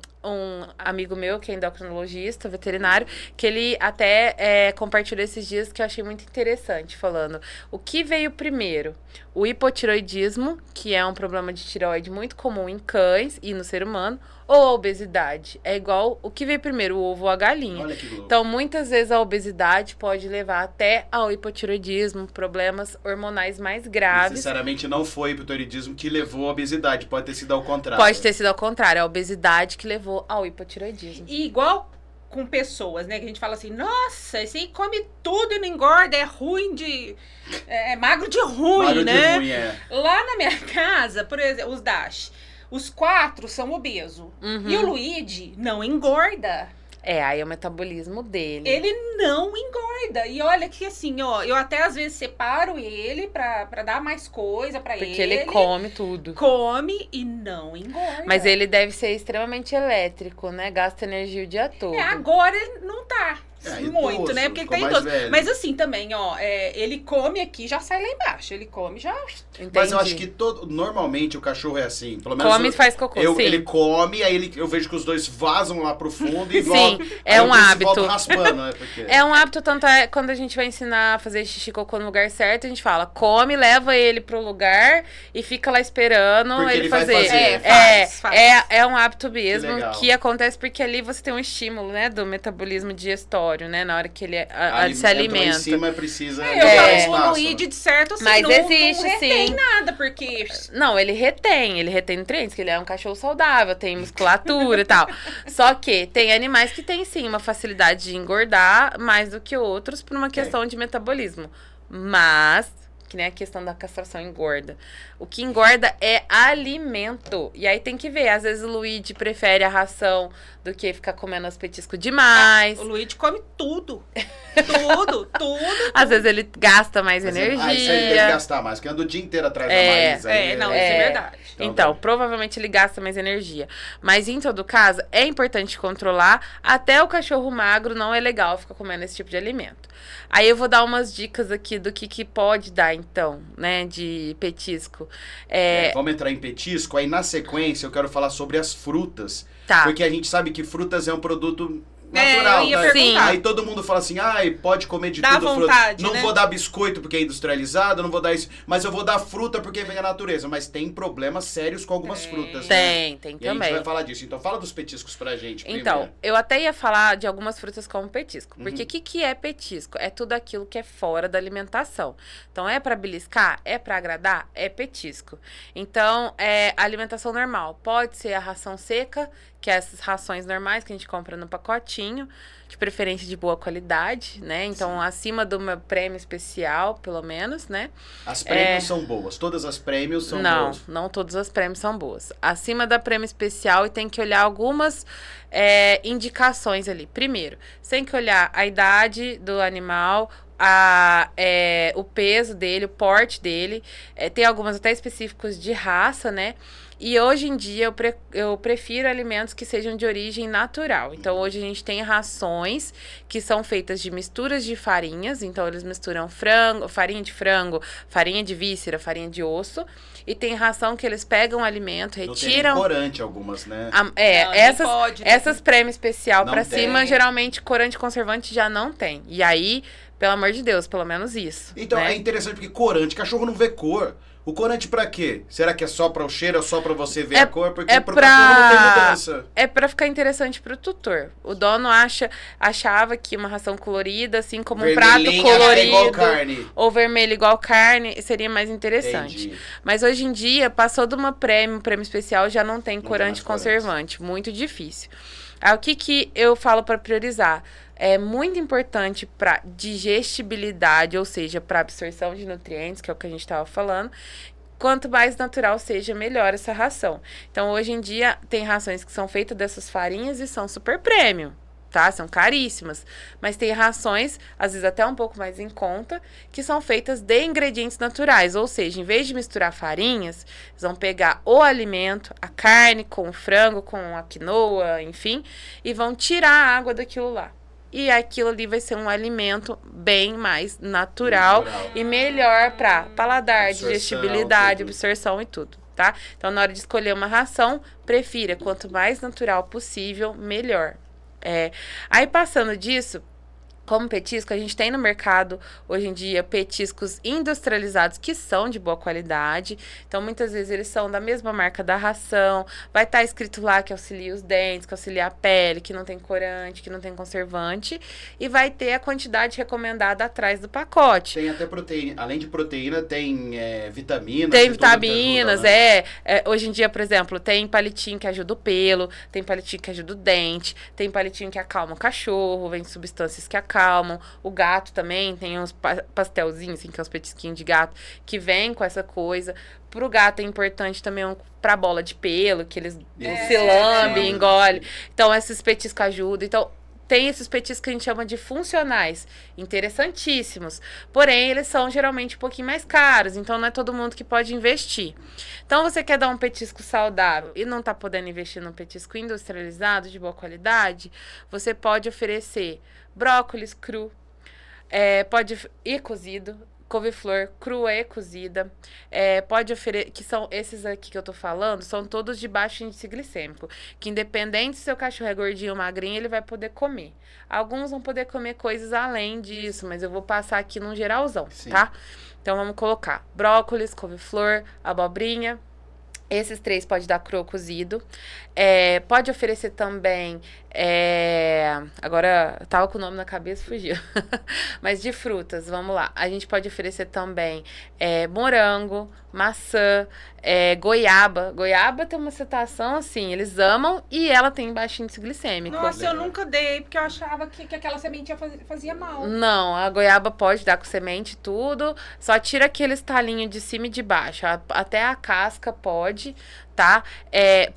amigo meu, que é endocrinologista, veterinário, que ele até compartilhou esses dias, que eu achei muito interessante, falando o que veio primeiro. O hipotiroidismo, que é um problema de tireoide muito comum em cães e no ser humano, ou a obesidade. É igual o que veio primeiro, o ovo ou a galinha. Olha que louco. Então, muitas vezes a obesidade pode levar até ao hipotiroidismo, problemas hormonais mais graves. Necessariamente não foi o hipotiroidismo que levou à obesidade, pode ter sido ao contrário. Pode ter sido ao contrário, a obesidade que levou ao hipotiroidismo. E igual com pessoas, né, que a gente fala assim, nossa, esse aí come tudo e não engorda, é ruim de... É magro de ruim, magro né? De ruim, é. Lá na minha casa, por exemplo, os Dash, os 4 são obesos. E o Luigi não engorda. Aí é o metabolismo dele. Ele não engorda. E olha que assim, ó, eu até às vezes separo ele pra dar mais coisa pra ele. Porque ele come tudo. Come e não engorda. Mas ele deve ser extremamente elétrico, né? Gasta energia o dia todo. Agora ele não tá. Muito, idoso, né? Porque ele tá idoso. Mas assim também, ó, ele come aqui, já sai lá embaixo. Ele come, já... Entendi. Mas eu acho que normalmente o cachorro é assim. Pelo menos come e faz cocô, sim. Ele come, aí eu vejo que os dois vazam lá pro fundo e sim, é um hábito. Raspando, né? Porque... É um hábito, tanto é quando a gente vai ensinar a fazer xixi cocô no lugar certo, a gente fala, come, leva ele pro lugar e fica lá esperando porque ele fazer. Faz. É um hábito mesmo que acontece porque ali você tem um estímulo, né, do metabolismo digestório, né, na hora que ele se alimenta. Em cima precisa eu falo o Luigi de certo, assim, mas não retém sim. nada, porque... Não, ele retém nutrientes, que ele é um cachorro saudável, tem musculatura e tal. Só que tem animais que têm, sim, uma facilidade de engordar mais do que outros por uma questão de metabolismo. Mas... que nem a questão da castração engorda. O que engorda é alimento. E aí tem que ver. Às vezes o Luigi prefere a ração do que ficar comendo os petiscos demais. O Luigi come tudo. tudo. Às vezes ele gasta mais energia. Isso aí ele deve gastar mais, porque anda o dia inteiro atrás da Maísa. Isso é verdade. Então, provavelmente ele gasta mais energia. Mas em todo caso, é importante controlar. Até o cachorro magro não é legal ficar comendo esse tipo de alimento. Aí eu vou dar umas dicas aqui do que pode dar, então, né, de petisco. Vamos entrar em petisco, aí na sequência eu quero falar sobre as frutas. Tá. Porque a gente sabe que frutas é um produto natural, né? Sim. Aí todo mundo fala assim, pode comer de dá tudo vontade, fruta. Não né? vou dar biscoito porque é industrializado, não vou dar isso, mas eu vou dar fruta porque vem da natureza. Mas tem problemas sérios com algumas frutas, né? Tem e também. a gente vai falar disso. Então fala dos petiscos pra gente primeiro. Então, eu até ia falar de algumas frutas como petisco. Porque o que é petisco? É tudo aquilo que é fora da alimentação. Então, é pra beliscar? É pra agradar? É petisco. Então, a alimentação normal. Pode ser a ração seca, que é essas rações normais que a gente compra no pacotinho. de preferência de boa qualidade, né? Então, acima do meu prêmio especial, pelo menos, né? As prêmios são boas, todas as prêmios são boas? Não todas as prêmios são boas. Acima da prêmio especial, e tem que olhar algumas indicações ali. Primeiro, você tem que olhar a idade do animal, o peso dele, o porte dele. Tem algumas até específicos de raça, né? E hoje em dia eu prefiro alimentos que sejam de origem natural. Então hoje a gente tem rações que são feitas de misturas de farinhas. Então eles misturam farinha de frango, farinha de víscera, farinha de osso. E tem ração que eles pegam o alimento, retiram... Não tem corante algumas, né? Essas prêmio especial pra cima, geralmente corante conservante já não tem. E aí, pelo amor de Deus, pelo menos isso. Então é interessante porque corante, cachorro não vê cor. O corante pra quê? Será que é só pra o cheiro, é só pra você ver a cor? Porque pro cachorro não tem mudança. É pra ficar interessante pro tutor. O dono achava que uma ração colorida, assim como um prato colorido, igual carne, ou vermelho igual carne, seria mais interessante. Entendi. Mas hoje em dia, passou de um prêmio especial, já não tem corante conservante. Muito difícil. Aí o que eu falo pra priorizar? É muito importante para digestibilidade, ou seja, para absorção de nutrientes, que é o que a gente estava falando. Quanto mais natural seja, melhor essa ração. Então, hoje em dia, tem rações que são feitas dessas farinhas e são super premium, tá? São caríssimas. Mas tem rações, às vezes até um pouco mais em conta, que são feitas de ingredientes naturais. Ou seja, em vez de misturar farinhas, eles vão pegar o alimento, a carne com o frango, com a quinoa, enfim, e vão tirar a água daquilo lá. E aquilo ali vai ser um alimento bem mais natural. E melhor para paladar, digestibilidade, absorção e tudo, tá? Então, na hora de escolher uma ração, prefira quanto mais natural possível, melhor. Aí, passando disso, como petisco, a gente tem no mercado, hoje em dia, petiscos industrializados que são de boa qualidade. Então, muitas vezes, eles são da mesma marca da ração. Vai estar escrito lá que auxilia os dentes, que auxilia a pele, que não tem corante, que não tem conservante. E vai ter a quantidade recomendada atrás do pacote. Tem até proteína. Além de proteína, tem vitaminas. Tem vitaminas, ajuda, né? Hoje em dia, por exemplo, tem palitinho que ajuda o pelo, tem palitinho que ajuda o dente, tem palitinho que acalma o cachorro, vem substâncias que acalmam. O gato também tem uns pastelzinhos, assim, que é uns petisquinhos de gato, que vem com essa coisa. Pro gato é importante também pra bola de pelo, que eles se lambe, engole. Então, esses petiscos ajudam. Então, tem esses petiscos que a gente chama de funcionais, interessantíssimos. Porém, eles são geralmente um pouquinho mais caros, então não é todo mundo que pode investir. Então, você quer dar um petisco saudável e não tá podendo investir num petisco industrializado, de boa qualidade, você pode oferecer brócolis cru, e cozido, couve-flor crua e cozida, pode oferecer, que são esses aqui que eu tô falando, são todos de baixo índice glicêmico, que independente se seu cachorro é gordinho ou magrinho, ele vai poder comer. Alguns vão poder comer coisas além disso, mas eu vou passar aqui num geralzão, tá? Então, vamos colocar brócolis, couve-flor, abobrinha. Esses 3 pode dar cru ou cozido. Pode oferecer também... agora, eu tava com o nome na cabeça, fugiu. Mas de frutas, vamos lá. A gente pode oferecer também morango, maçã, goiaba. Goiaba tem uma citação assim, eles amam e ela tem baixo índice glicêmico. Nossa, eu nunca dei, porque eu achava que aquela sementinha fazia mal. Não, a goiaba pode dar com semente e tudo, só tira aqueles talinhos de cima e de baixo. Até a casca pode, tá?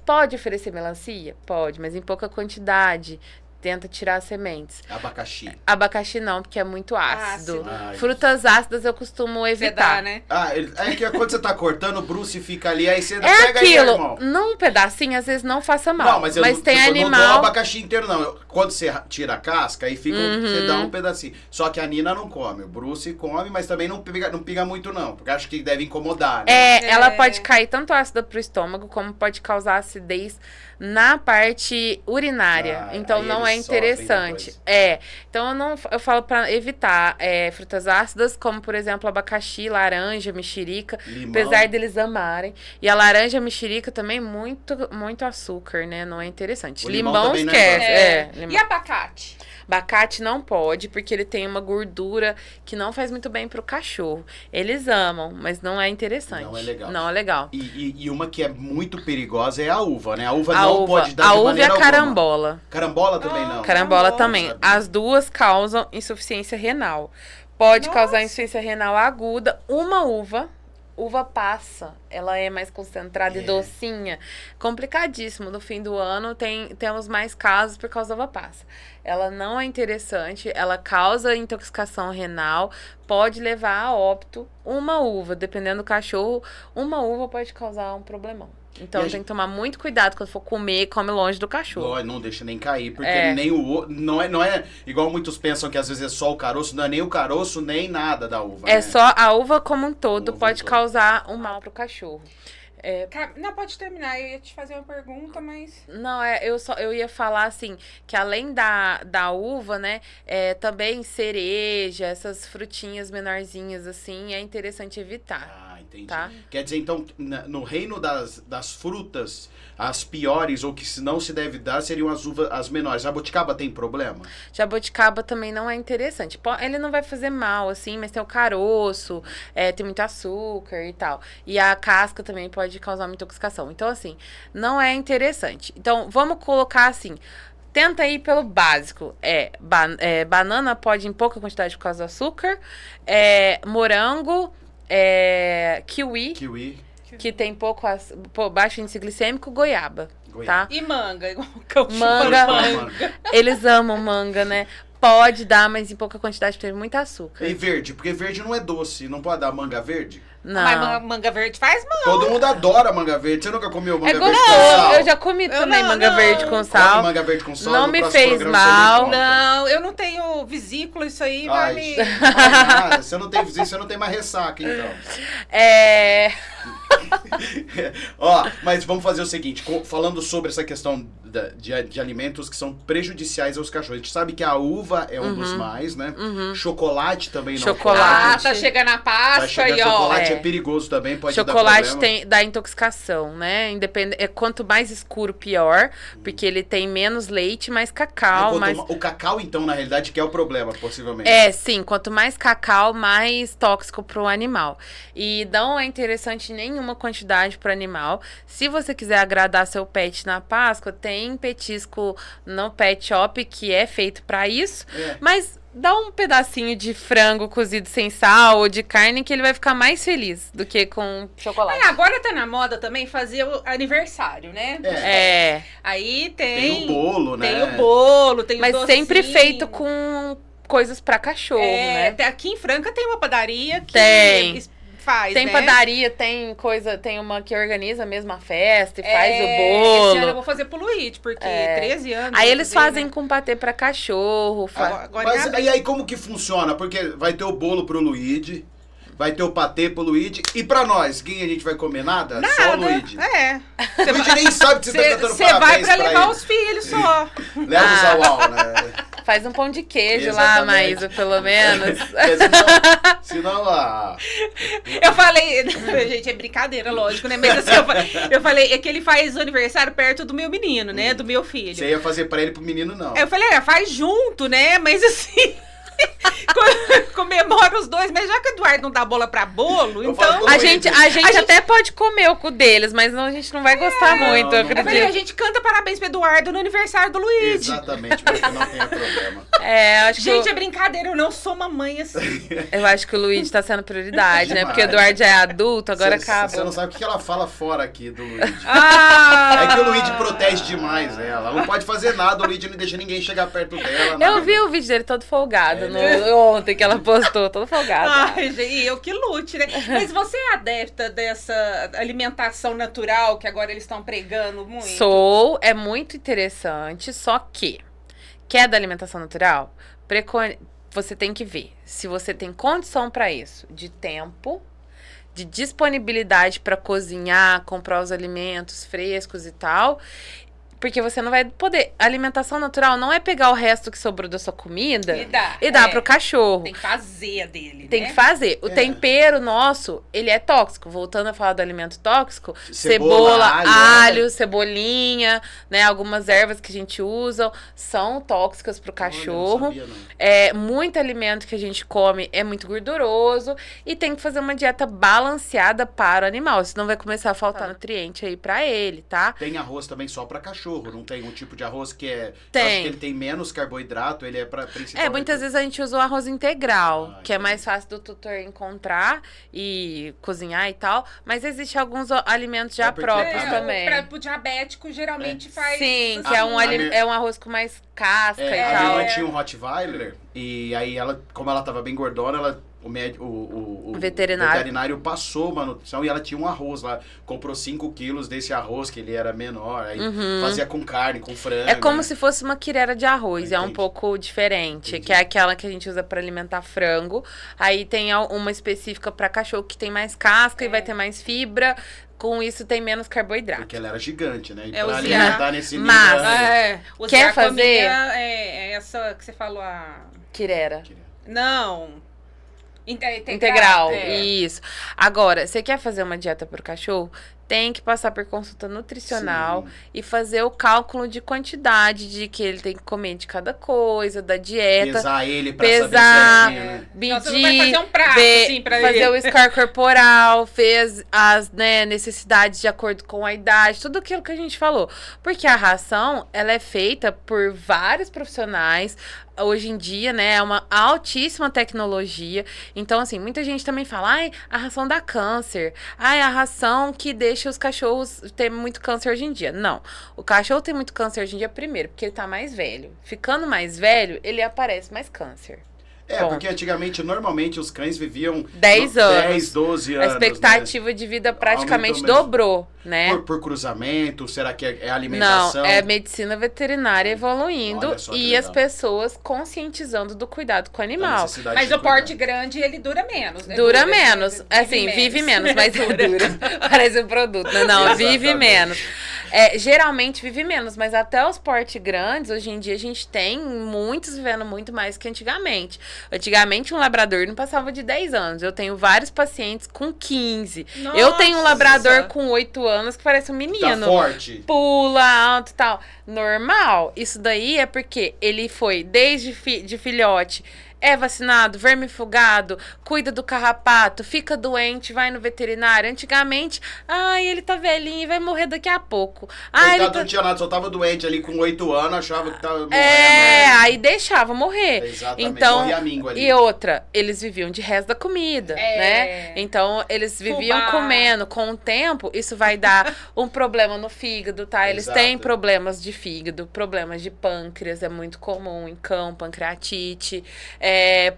Pode oferecer melancia? Pode, mas em pouca quantidade. Tenta tirar as sementes. Abacaxi. Abacaxi não, porque é muito ácido. Frutas ácidas eu costumo evitar. Né? É que quando você tá cortando, o Bruce fica ali, aí você pega aquilo, aí, irmão. Num pedacinho, às vezes não faça mal. Não, mas tem animal... não dou o abacaxi inteiro, não. Quando você tira a casca, aí fica, você dá um pedacinho. Só que a Nina não come. O Bruce come, mas também não piga muito, não. Porque acho que deve incomodar, né? Ela pode cair tanto ácida pro estômago, como pode causar acidez na parte urinária. Então, não é interessante. Então, eu falo para evitar frutas ácidas, como, por exemplo, abacaxi, laranja, mexerica, limão. Apesar deles amarem. E a laranja, mexerica também, muito açúcar, né? Não é interessante. Limão esquece. E abacate? Abacate não pode, porque ele tem uma gordura que não faz muito bem pro cachorro. Eles amam, mas não é interessante. Não é legal. Não é legal. E uma que é muito perigosa é a uva, né? A uva não pode dar de uva maneira e a carambola. Alguma. Carambola também não. Carambola também. As duas causam insuficiência renal. Pode causar insuficiência renal aguda. Uma uva passa, ela é mais concentrada e docinha. Complicadíssimo. No fim do ano temos mais casos por causa da uva passa. Ela não é interessante, ela causa intoxicação renal, pode levar a óbito. Uma uva, dependendo do cachorro, uma uva pode causar um problemão. Então tem que tomar muito cuidado quando for comer, come longe do cachorro. Não deixa nem cair, porque nem não é igual muitos pensam que às vezes é só o caroço, não é nem o caroço, nem nada da uva. É só a uva como um todo pode causar um mal pro cachorro. Não, pode terminar, eu ia te fazer uma pergunta, mas... Não, eu ia falar assim, que além da uva, né, também cereja, essas frutinhas menorzinhas assim, é interessante evitar. Ah, entendi. Tá? Quer dizer, então, no reino das frutas, as piores, ou que não se deve dar, seriam as menores. Jabuticaba tem problema? Jabuticaba também não é interessante. Ele não vai fazer mal, assim, mas tem o caroço, tem muito açúcar e tal. E a casca também pode causar uma intoxicação. Então, assim, não é interessante. Então, vamos colocar assim... Tenta ir pelo básico. Banana pode em pouca quantidade por causa do açúcar. Morango... kiwi, que tem baixo índice glicêmico, goiaba. Tá? E manga, igual manga. Eles amam manga, né? Pode dar, mas em pouca quantidade, porque tem muito açúcar. E verde, porque verde não é doce, não pode dar manga verde? Não. Mas manga verde faz mal. Todo mundo adora manga verde. Você nunca comeu manga verde com gostoso. sal? Eu já comi também manga verde com sal. Come manga verde com sal. Não me fez mal. Não, eu não tenho vesícula, isso aí vai me... Você não tem vesícula, você não tem mais ressaca, então. Mas vamos fazer o seguinte, falando sobre essa questão de alimentos que são prejudiciais aos cachorros. A gente sabe que a uva é um dos mais, né? Chocolate também não pode. Tá chegando a Páscoa e chocolate é perigoso também, pode dar problema. Chocolate dá intoxicação, né? Quanto mais escuro, pior, porque ele tem menos leite, mais cacau. O cacau, então, na realidade, que é o problema, possivelmente. Sim. Quanto mais cacau, mais tóxico pro animal. E não é interessante nenhuma quantidade pro animal. Se você quiser agradar seu pet na Páscoa, tem petisco no pet shop que é feito pra isso, mas dá um pedacinho de frango cozido sem sal ou de carne que ele vai ficar mais feliz do que com chocolate. Agora tá na moda também fazer o aniversário, né? Aí tem o bolo, né? Tem o bolo, tem o mas docinho. sempre feito com coisas pra cachorro, né? Aqui em Franca tem uma padaria que faz, tem né? padaria, tem uma que organiza mesmo a festa e faz o bolo. Esse ano eu vou fazer pro Luigi, porque 13 anos. Aí eles fazem com patê pra cachorro. Mas aí como que funciona? Porque vai ter o bolo pro Luigi, vai ter o patê pro Luigi, e pra nós, quem a gente vai comer? Nada? Só o Luigi. O Luigi nem sabe que você tá cantando parabéns pra ele. Você vai pra levar os filhos só. Leva o Zawal, né? Faz um pão de queijo lá, Maísa, pelo menos. Senão Eu falei... Gente, é brincadeira, lógico, né? Mas assim, eu falei, é que ele faz o aniversário perto do meu menino, né? Do meu filho. Você ia fazer pra ele, pro menino, não. Eu falei, faz junto, né? Mas assim... Comemora os dois, mas já que o Eduardo não dá bola pra bolo, então... A gente até pode comer o cu deles, mas a gente não vai gostar muito, eu acredito. A gente canta parabéns pro Eduardo no aniversário do Luigi. Exatamente, porque não tem problema. Gente, é brincadeira, eu não sou mamãe assim. Eu acho que o Luigi tá sendo prioridade, né? Porque o Eduardo já é adulto, agora acaba. Você não sabe o que ela fala fora aqui do Luigi. É que o Luigi protege demais ela. Não pode fazer nada, o Luigi não deixa ninguém chegar perto dela. Eu vi o vídeo dele todo folgado. Ontem que ela postou, todo folgado. Ai, gente, eu que lute, né? Mas você é adepta dessa alimentação natural que agora eles estão pregando muito? É muito interessante, só que quer da alimentação natural? Você tem que ver se você tem condição para isso, de tempo, de disponibilidade para cozinhar, comprar os alimentos frescos e tal. Porque você não vai poder... Alimentação natural não é pegar o resto que sobrou da sua comida e dar pro cachorro. Tem que fazer dele, Tem que fazer. O tempero nosso, ele é tóxico. Voltando a falar do alimento tóxico, cebola, alho, cebolinha, né? Algumas ervas que a gente usa são tóxicas pro cachorro. Olha, eu não sabia, não. Muito alimento que a gente come é muito gorduroso e tem que fazer uma dieta balanceada para o animal, senão vai começar a faltar nutriente aí pra ele, tá? Tem arroz também só pra cachorro, não tem um tipo de arroz que é... Tem. Acho que ele tem menos carboidrato, ele é pra principalmente... Muitas vezes a gente usa o arroz integral, que é mais fácil do tutor encontrar e cozinhar e tal, mas existe alguns alimentos já próprios também. Pro diabético, geralmente faz... Sim, que é um arroz com mais casca e a tal. minha irmã tinha um Rottweiler e aí ela, como ela tava bem gordona, o veterinário passou uma nutrição e ela tinha um arroz lá. Comprou 5 quilos desse arroz, que ele era menor. Aí fazia com carne, com frango. É como se fosse uma quirera de arroz. É um pouco diferente. Que é aquela que a gente usa para alimentar frango. Aí tem uma específica para cachorro que tem mais casca e vai ter mais fibra. Com isso tem menos carboidrato. Porque ela era gigante, né? E pra alimentar nesse nível... Mas, quer fazer? Essa que você falou, a... Quirera. Não... Integral, isso. Agora, você quer fazer uma dieta para o cachorro? Tem que passar por consulta nutricional e fazer o cálculo de quantidade de que ele tem que comer de cada coisa, da dieta. Pesar ele pra saber certinho. Medir, você não vai fazer um prato, assim, pra fazer o score corporal, fez as necessidades de acordo com a idade, tudo aquilo que a gente falou. Porque a ração, ela é feita por vários profissionais. Hoje em dia, né, é uma altíssima tecnologia. Então, assim, muita gente também fala, a ração dá câncer. A ração que deixa os cachorros ter muito câncer hoje em dia. Não. O cachorro tem muito câncer hoje em dia, primeiro, porque ele tá mais velho. Ficando mais velho, ele aparece mais câncer. Porque antigamente, normalmente, os cães viviam 10 anos. 10, 12 anos. A expectativa de vida praticamente dobrou, né? Por cruzamento? Será que é alimentação? Não, é medicina veterinária evoluindo e as pessoas conscientizando do cuidado com o animal. Mas o porte grande, ele dura menos, né? Dura menos. Assim, vive menos, mas dura. Parece um produto, né? Não, vive menos. Geralmente vive menos, mas até os portes grandes, hoje em dia, a gente tem muitos vivendo muito mais que antigamente. Antigamente, um labrador não passava de 10 anos. Eu tenho vários pacientes com 15. Nossa. Eu tenho um labrador com 8 anos que parece um menino. Tá forte. Pula alto e tal. Normal. Isso daí é porque ele foi desde de filhote. É vacinado, vermifugado, cuida do carrapato, fica doente, vai no veterinário. Antigamente, ele tá velhinho e vai morrer daqui a pouco. Coitado, não tinha nada, só tava doente ali com 8 anos, achava que tava morrendo. Aí deixava morrer. Exatamente, então, morria mingo ali. E outra, eles viviam de resto da comida, né? Então, eles viviam comendo. Com o tempo, isso vai dar um problema no fígado, tá? Eles têm problemas de fígado, problemas de pâncreas, é muito comum em cão, pancreatite,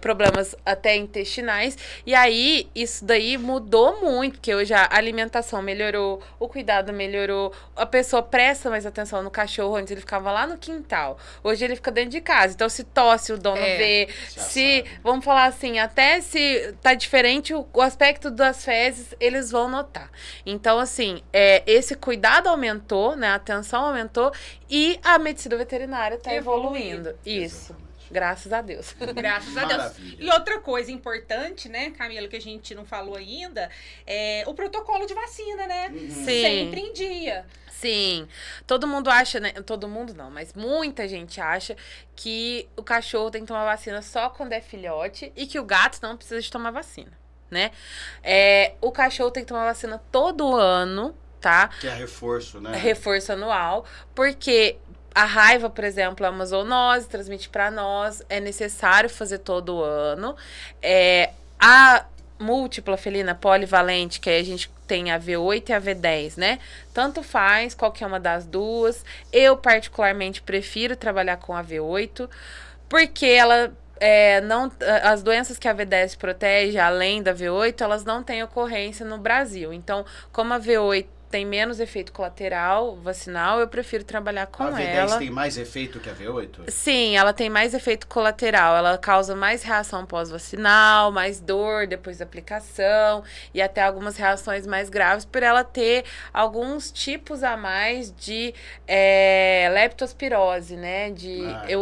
problemas até intestinais. E aí, isso daí mudou muito, porque hoje a alimentação melhorou, o cuidado melhorou, a pessoa presta mais atenção no cachorro, antes ele ficava lá no quintal. Hoje ele fica dentro de casa. Então, se tosse, o dono vê. Vamos falar assim, até se tá diferente o aspecto das fezes, eles vão notar. Então, assim, esse cuidado aumentou, né? A atenção aumentou e a medicina veterinária tá evoluindo. Isso. Graças a Deus. Graças a Deus. E outra coisa importante, né, Camila, que a gente não falou ainda, é o protocolo de vacina, né? Sim. Sempre em dia. Sim. Todo mundo acha, né? Todo mundo não, mas muita gente acha que o cachorro tem que tomar vacina só quando é filhote e que o gato não precisa de tomar vacina, né? O cachorro tem que tomar vacina todo ano, tá? Que é reforço, né? Reforço anual, porque a raiva, por exemplo, é uma zoonose, transmite para nós, é necessário fazer todo ano. A múltipla felina polivalente, que aí a gente tem a V8 e a V10, né? Tanto faz, qualquer uma das duas. Eu, particularmente, prefiro trabalhar com a V8, porque ela... as doenças que a V10 protege, além da V8, elas não têm ocorrência no Brasil. Então, como a V8 tem menos efeito colateral vacinal, eu prefiro trabalhar com ela. A V10 tem mais efeito que a V8? Sim, ela tem mais efeito colateral. Ela causa mais reação pós-vacinal, mais dor depois da aplicação e até algumas reações mais graves por ela ter alguns tipos a mais de leptospirose, né?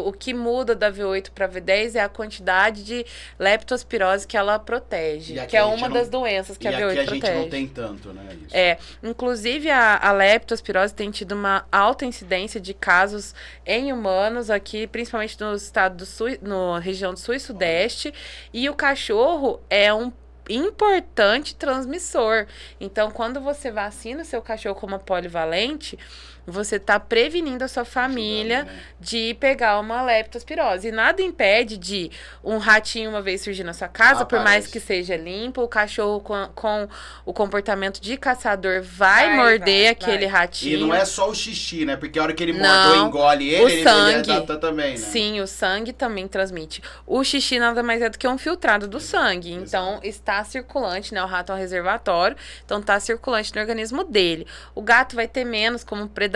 O que muda da V8 para V10 é a quantidade de leptospirose que ela protege, que é uma das doenças que a V8 protege. E aqui a gente não tem tanto, né? Isso. Inclusive a leptospirose tem tido uma alta incidência de casos em humanos aqui, principalmente no estado do Sul, na região do Sul e Sudeste, e o cachorro é um importante transmissor. Então, quando você vacina o seu cachorro como polivalente, você está prevenindo a sua família de pegar uma leptospirose. E nada impede de um ratinho uma vez surgir na sua casa, por mais que seja limpo, o cachorro com o comportamento de caçador vai morder aquele ratinho. E não é só o xixi, né? Porque a hora que ele morde ou engole ele adapta também, né? Sim, o sangue também transmite. O xixi nada mais é do que um filtrado do sangue. Então, está circulante, né? O rato é um reservatório, então está circulante no organismo dele. O gato vai ter menos como predador,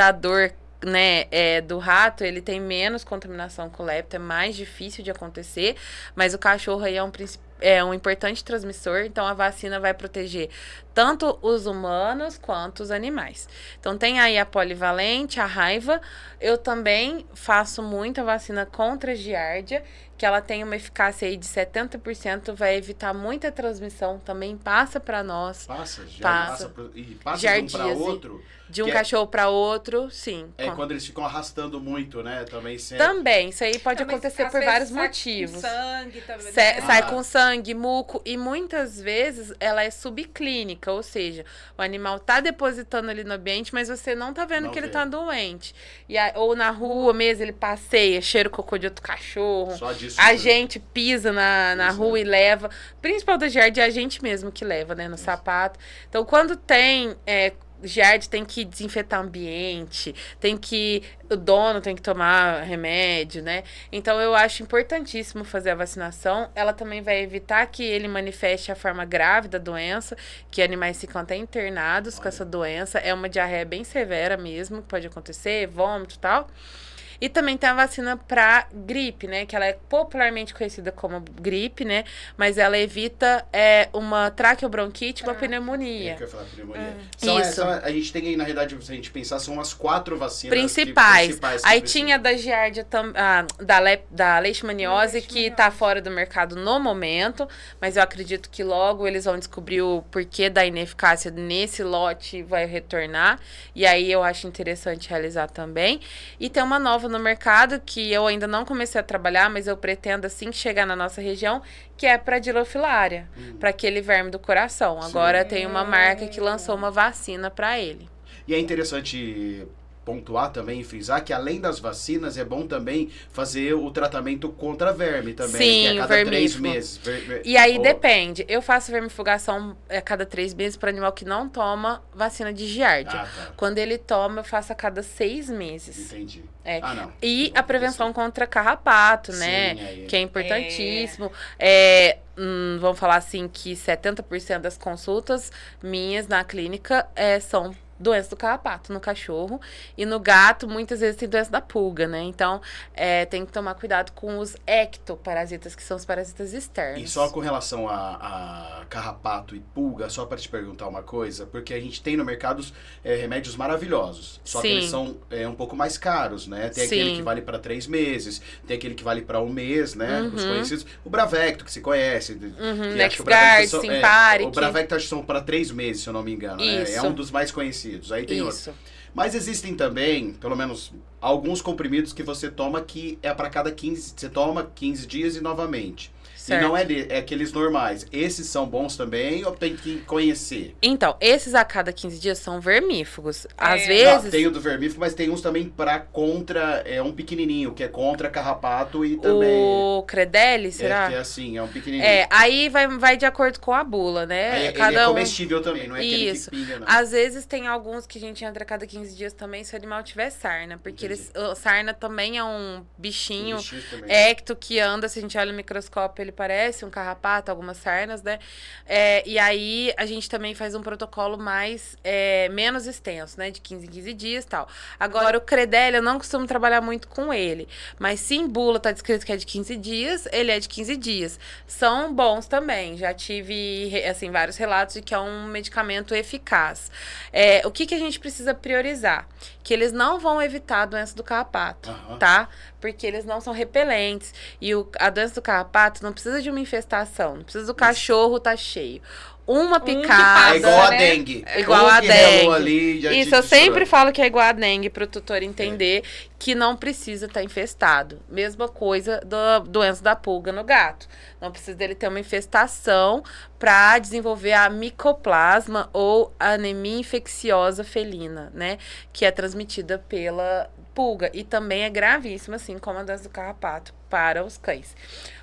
né, do rato, ele tem menos contaminação com lepto, é mais difícil de acontecer, mas o cachorro aí é um importante transmissor, então a vacina vai proteger tanto os humanos quanto os animais. Então tem aí a polivalente, a raiva. Eu também faço muita vacina contra a giardia, que ela tem uma eficácia aí de 70%, vai evitar muita transmissão, também passa para nós. Passa de um para outro? De um cachorro para outro, sim. Quando eles ficam arrastando muito, né? Também, isso aí pode acontecer por vários motivos. Sangue também. Sai com sangue, muco, e muitas vezes ela é subclínica, ou seja, o animal tá depositando ali no ambiente, mas você não tá vendo que ele tá doente. Ou na rua mesmo, ele passeia, cheira o cocô de outro cachorro. Só disso. A gente pisa na rua e leva. Principal da giardia é a gente mesmo que leva, né? No sapato. Então, quando tem giardia, tem que desinfetar o ambiente, o dono tem que tomar remédio, né? Então, eu acho importantíssimo fazer a vacinação. Ela também vai evitar que ele manifeste a forma grave da doença, que animais ficam até internados com essa doença. É uma diarreia bem severa mesmo, que pode acontecer, vômito e tal. E também tem a vacina para gripe, né? Que ela é popularmente conhecida como gripe, né? Mas ela evita uma traqueobronquite, uma pneumonia. Que eu ia falar pneumonia. Isso. A gente tem aí, na realidade, se a gente pensar, são umas 4 vacinas principais aí tinha da giardia, da leishmaniose, que tá fora do mercado no momento, mas eu acredito que logo eles vão descobrir o porquê da ineficácia nesse lote, vai retornar. E aí eu acho interessante realizar também. E tem uma nova no mercado, que eu ainda não comecei a trabalhar, mas eu pretendo assim que chegar na nossa região, que é para dilofilária, para aquele verme do coração. Agora tem uma marca que lançou uma vacina para ele. E é interessante pontuar também e frisar que além das vacinas é bom também fazer o tratamento contra verme também. Sim, que é a cada 3 meses. E aí depende. Eu faço vermifugação a cada 3 meses para animal que não toma vacina de giardia. Tá. Quando ele toma, eu faço a cada 6 meses. Entendi. Não. E a prevenção contra carrapato, né? Sim, que é importantíssimo. Vamos falar assim que 70% das consultas minhas na clínica são doença do carrapato no cachorro, e no gato muitas vezes tem doença da pulga, né? Então tem que tomar cuidado com os ectoparasitas, que são os parasitas externos. E só com relação a carrapato e pulga, só para te perguntar uma coisa, porque a gente tem no mercado remédios maravilhosos, só que eles são um pouco mais caros, né? Tem aquele que vale para 3 meses, tem aquele que vale para 1 mês, né? Os conhecidos. O Bravecto, que se conhece. Nexgard, Simparic. O Bravecto acho que são para 3 meses, se eu não me engano. Né? É um dos mais conhecidos. Aí tem outro. Mas existem também, pelo menos, alguns comprimidos que você toma que é para cada 15... Você toma 15 dias e novamente. Certo. E não é aqueles normais. Esses são bons também ou tem que conhecer? Então, esses a cada 15 dias são vermífugos. Às vezes... Não, tem o do vermífugo, mas tem uns também para contra... um pequenininho, que é contra carrapato e também... O Credelli, será? Que é assim, é um pequenininho. Aí vai de acordo com a bula, né? Ele é comestível também, não é aquele que pinga, não. Às vezes tem alguns que a gente entra a cada 15 dias também se o animal tiver sarna, porque sarna também é um bichinho ecto que anda, se a gente olha no microscópio, ele parece um carrapato, algumas sarnas, né? E aí a gente também faz um protocolo menos extenso, né? De 15 em 15 dias e tal. Agora, o Credelio, eu não costumo trabalhar muito com ele. Mas se em bula tá descrito que é de 15 dias, ele é de 15 dias. São bons também. Já tive, assim, vários relatos de que é um medicamento eficaz. O que a gente precisa priorizar? Que eles não vão evitar a doença do carrapato, tá? Porque eles não são repelentes. E a doença do carrapato não precisa de uma infestação. Não precisa do cachorro tá cheio. Uma picada. É igual a dengue. É igual a dengue. Ali, isso, eu sempre falo que é igual a dengue pro tutor entender que não precisa estar infestado. Mesma coisa da doença da pulga no gato. Não precisa dele ter uma infestação para desenvolver a micoplasma ou anemia infecciosa felina, né? Que é transmitida pela pulga. E também é gravíssima, assim como a doença do carrapato para os cães.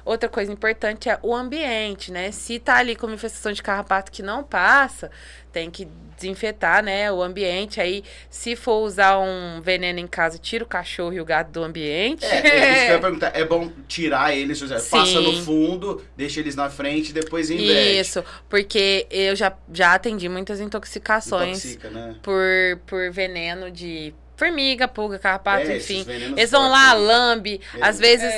Outra coisa importante é o ambiente, né? Se tá ali com uma infestação de carrapato que não passa, tem que desinfetar, né, o ambiente. Aí, se for usar um veneno em casa, tira o cachorro e o gato do ambiente. Isso que eu ia perguntar. É bom tirar eles, passa no fundo, deixa eles na frente e depois inverte. Isso, porque eu já atendi muitas intoxicações né? por veneno de formiga, pulga, carrapato, enfim. Eles vão lá, lambe. Às vezes,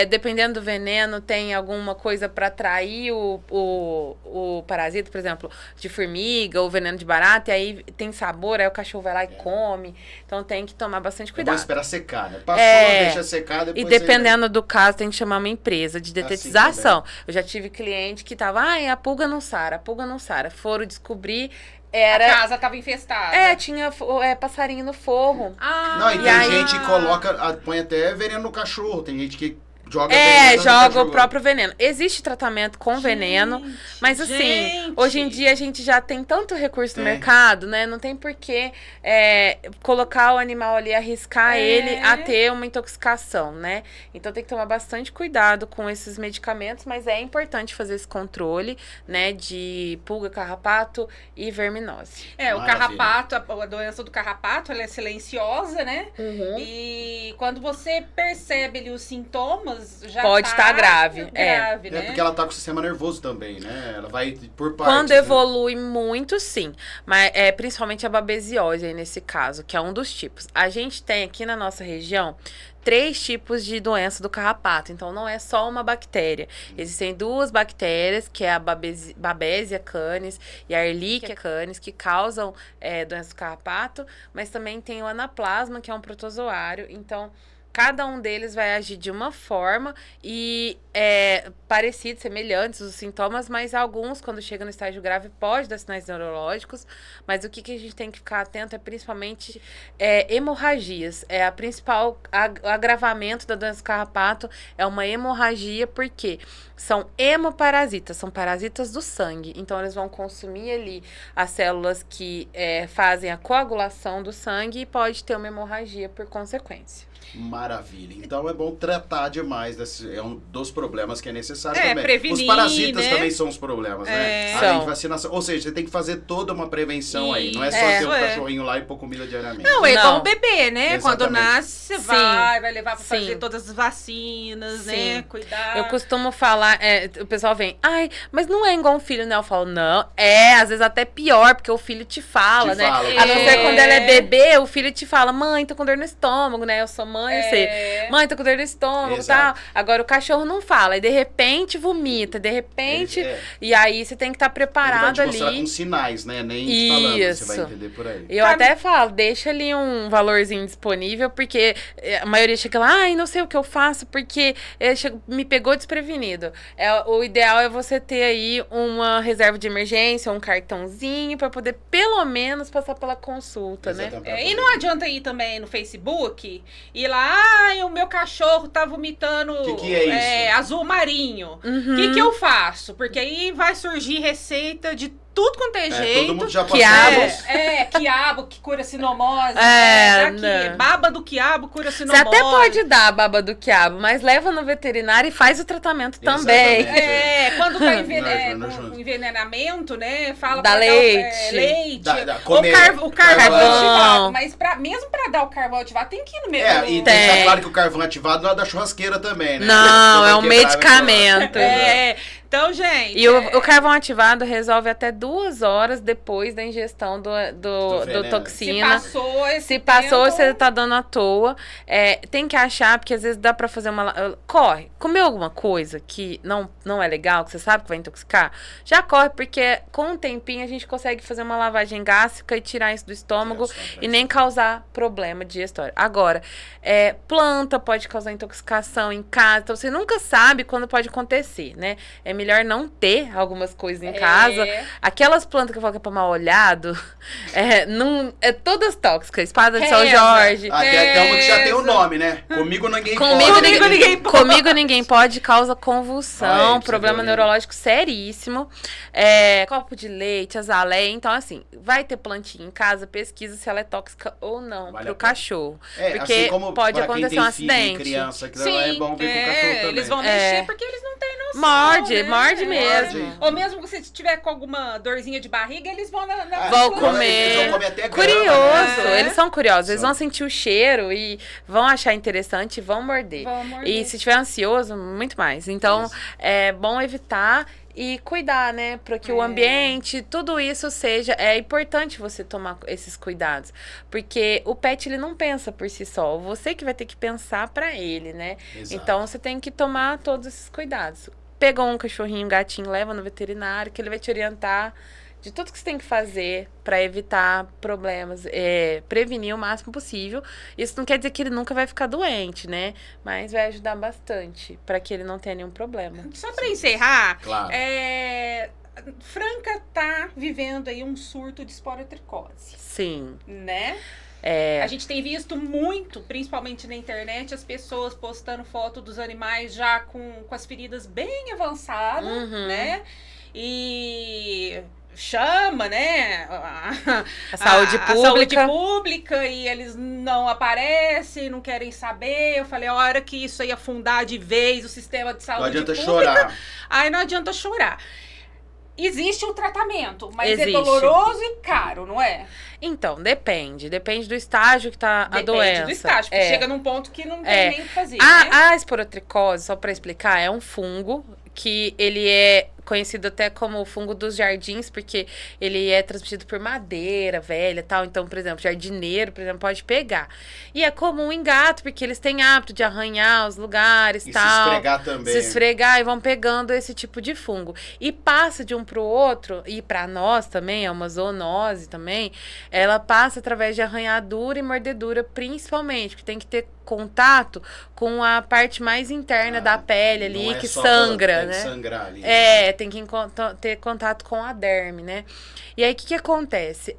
dependendo do veneno, tem alguma coisa para atrair o parasita, por exemplo, de formiga ou veneno de barata, e aí tem sabor, aí o cachorro vai lá e come. Então tem que tomar bastante cuidado. Vamos esperar secar, né? Passou, deixa secar, depois... E dependendo do caso, tem que chamar uma empresa de detetização. Eu já tive cliente que tava, a pulga não sara, a pulga não sara. Foram descobrir... A casa tava infestada. Tinha passarinho no forro. Não, e tem gente que põe até veneno no cachorro. Tem gente que joga veneno joga o próprio veneno. Existe tratamento com veneno, mas assim, hoje em dia a gente já tem tanto recurso no mercado, né? Não tem por que colocar o animal ali, arriscar ele a ter uma intoxicação, né? Então tem que tomar bastante cuidado com esses medicamentos, mas é importante fazer esse controle, né? De pulga, carrapato e verminose. O carrapato, a doença do carrapato, ela é silenciosa, né? E quando você percebe ali os sintomas, já pode estar grave. Né? Porque ela tá com o sistema nervoso também, né? Ela vai por partes. Quando evolui muito, sim. Mas principalmente a babesiose aí nesse caso, que é um dos tipos. A gente tem aqui na nossa região 3 tipos de doença do carrapato. Então, não é só uma bactéria. Existem 2 bactérias, que é a Babesia canis e a Ehrlichia canis, que causam doença do carrapato. Mas também tem o anaplasma, que é um protozoário. Então, cada um deles vai agir de uma forma e parecidos, semelhantes os sintomas, mas alguns, quando chega no estágio grave, pode dar sinais neurológicos. Mas o que a gente tem que ficar atento é principalmente hemorragias. A principal agravamento da doença do carrapato é uma hemorragia, porque são hemoparasitas, são parasitas do sangue. Então, eles vão consumir ali as células que fazem a coagulação do sangue e pode ter uma hemorragia por consequência. Maravilha. Então é bom tratar demais é um dos problemas que é necessário também. Prevenir, os parasitas né? também são os problemas, né? Além de vacinação. Ou seja, você tem que fazer toda uma prevenção aí. Não é só ter um cachorrinho lá e pôr comida diariamente. Não, é igual o bebê, né? Exatamente. Quando nasce, você vai levar pra fazer todas as vacinas, né? Cuidar. Eu costumo falar, o pessoal vem, mas não é igual um filho, né? Eu falo, não, às vezes até pior, porque o filho te fala, né? A não ser quando ela é bebê, o filho te fala, mãe, tô com dor no estômago, né? Eu sou mãe, eu sei. Mãe, tô com dor no estômago, tal. Agora o cachorro não fala, e de repente vomita, de repente. E aí você tem que estar preparado ali. Ele vai te mostrar com sinais, né? Nem te falando, você vai entender por aí. Eu até falo, deixa ali um valorzinho disponível, porque a maioria chega lá, não sei o que eu faço, porque me pegou desprevenido. O ideal é você ter aí uma reserva de emergência, um cartãozinho, pra poder pelo menos passar pela consulta, né? E não adianta ir também no Facebook e lá, o meu cachorro tá vomitando que é isso? Azul marinho. O que eu faço? Porque aí vai surgir receita de tudo quanto é jeito. Todo mundo já passou quiabo que cura sinomose. Não. Baba do quiabo cura sinomose. Você até pode dar a baba do quiabo, mas leva no veterinário e faz o tratamento também. Quando tá com envenenamento, né? Fala dá leite. Leite. O carvão ativado. Mas mesmo pra dar o carvão ativado, tem que ir no mesmo. E deixar claro que o carvão ativado não é da churrasqueira também, né? Não, é um medicamento. Então, gente... E o carvão ativado resolve até 2 horas depois da ingestão do toxina. Se passou, você tá dando à toa. Tem que achar, porque às vezes dá pra fazer uma... Corre. Comeu alguma coisa que não é legal, que você sabe que vai intoxicar? Já corre, porque com um tempinho a gente consegue fazer uma lavagem gástrica e tirar isso do estômago e nem causar problema digestório. Agora, planta pode causar intoxicação em casa, então você nunca sabe quando pode acontecer, né? É melhor não ter algumas coisas em casa. Aquelas plantas que eu falo que é pra mal olhado, todas tóxicas. Espada de São Jorge. Tem uma que já tem o nome, né? Comigo ninguém pode. Comigo ninguém pode, causa convulsão, problema neurológico seríssimo. Copo de leite, azaleia. Então, assim, vai ter plantinha em casa, pesquisa se ela é tóxica ou não pro cachorro. Porque assim como pode acontecer um acidente. Criança, que é bom ver com o cachorro também. Eles vão mexer porque eles não têm noção. Morde mesmo. Ou mesmo se tiver com alguma dorzinha de barriga, eles vão vão comer. Eles vão comer até curioso, eles são curiosos. Eles vão sentir o cheiro e vão achar interessante e vão morder. E se estiver ansioso, muito mais. Então, é bom evitar e cuidar, né? Para que o ambiente, tudo isso seja... É importante você tomar esses cuidados. Porque o pet, ele não pensa por si só. Você que vai ter que pensar para ele, né? Exato. Então, você tem que tomar todos esses cuidados. Pegou um cachorrinho, um gatinho, leva no veterinário, que ele vai te orientar de tudo que você tem que fazer para evitar problemas, prevenir o máximo possível. Isso não quer dizer que ele nunca vai ficar doente, né? Mas vai ajudar bastante para que ele não tenha nenhum problema. Só para encerrar, claro. Franca tá vivendo aí um surto de esporotricose. Sim. Né? A gente tem visto muito, principalmente na internet, as pessoas postando foto dos animais já com as feridas bem avançadas, né? E chama, né? A saúde pública e eles não aparecem, não querem saber. Eu falei, a hora que isso aí afundar de vez o sistema de saúde pública... Não adianta chorar. Aí não adianta chorar. Existe um tratamento, mas é doloroso e caro, não é? Então, depende do estágio que tá a doença. Depende do estágio, porque chega num ponto que não tem nem o que fazer, A esporotricose, só para explicar, é um fungo que ele é conhecido até como o fungo dos jardins, porque ele é transmitido por madeira velha e tal. Então, por exemplo, jardineiro, por exemplo, pode pegar. E é comum em gato, porque eles têm hábito de arranhar os lugares e tal. Se esfregar também. Se esfregar e vão pegando esse tipo de fungo. E passa de um pro outro, e para nós também, é uma zoonose também, ela passa através de arranhadura e mordedura, principalmente, que tem que ter contato com a parte mais interna da pele ali, que sangra, né? Sangrar ali. Tem que ter contato com a derme, né? E aí, o que acontece?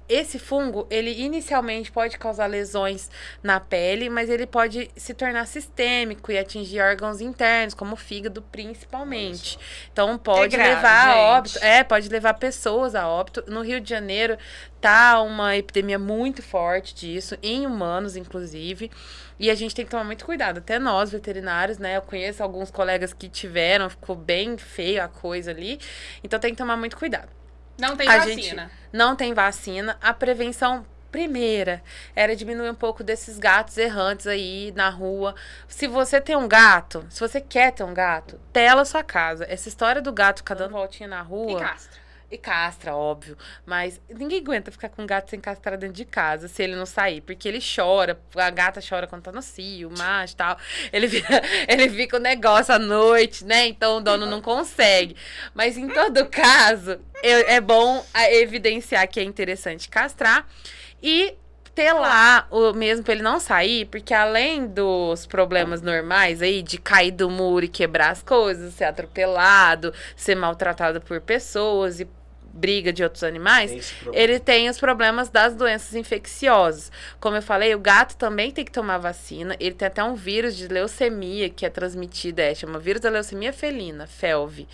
Esse fungo, ele inicialmente pode causar lesões na pele, mas ele pode se tornar sistêmico e atingir órgãos internos, como o fígado, principalmente. Então, pode levar a óbito. Pode levar pessoas a óbito. No Rio de Janeiro, tá uma epidemia muito forte disso, em humanos, inclusive. E a gente tem que tomar muito cuidado. Até nós, veterinários, né? Eu conheço alguns colegas que tiveram, ficou bem feio a coisa ali. Então, tem que tomar muito cuidado. Não tem vacina. Não tem vacina. A prevenção primeira era diminuir um pouco desses gatos errantes aí na rua. Se você tem um gato, se você quer ter um gato, tela a sua casa. Essa história do gato ficar dando voltinha na rua... E castra, óbvio. Mas ninguém aguenta ficar com um gato sem castrar dentro de casa, se ele não sair. Porque ele chora, a gata chora quando tá no cio, o macho e tal. Ele fica o negócio à noite, né? Então o dono não consegue. Mas em todo caso, é bom evidenciar que é interessante castrar. E ter lá o mesmo pra ele não sair, porque além dos problemas normais aí, de cair do muro e quebrar as coisas, ser atropelado, ser maltratado por pessoas e briga de outros animais, ele tem os problemas das doenças infecciosas. Como eu falei, o gato também tem que tomar vacina. Ele tem até um vírus de leucemia que é transmitido, chama vírus da leucemia felina, FeLV.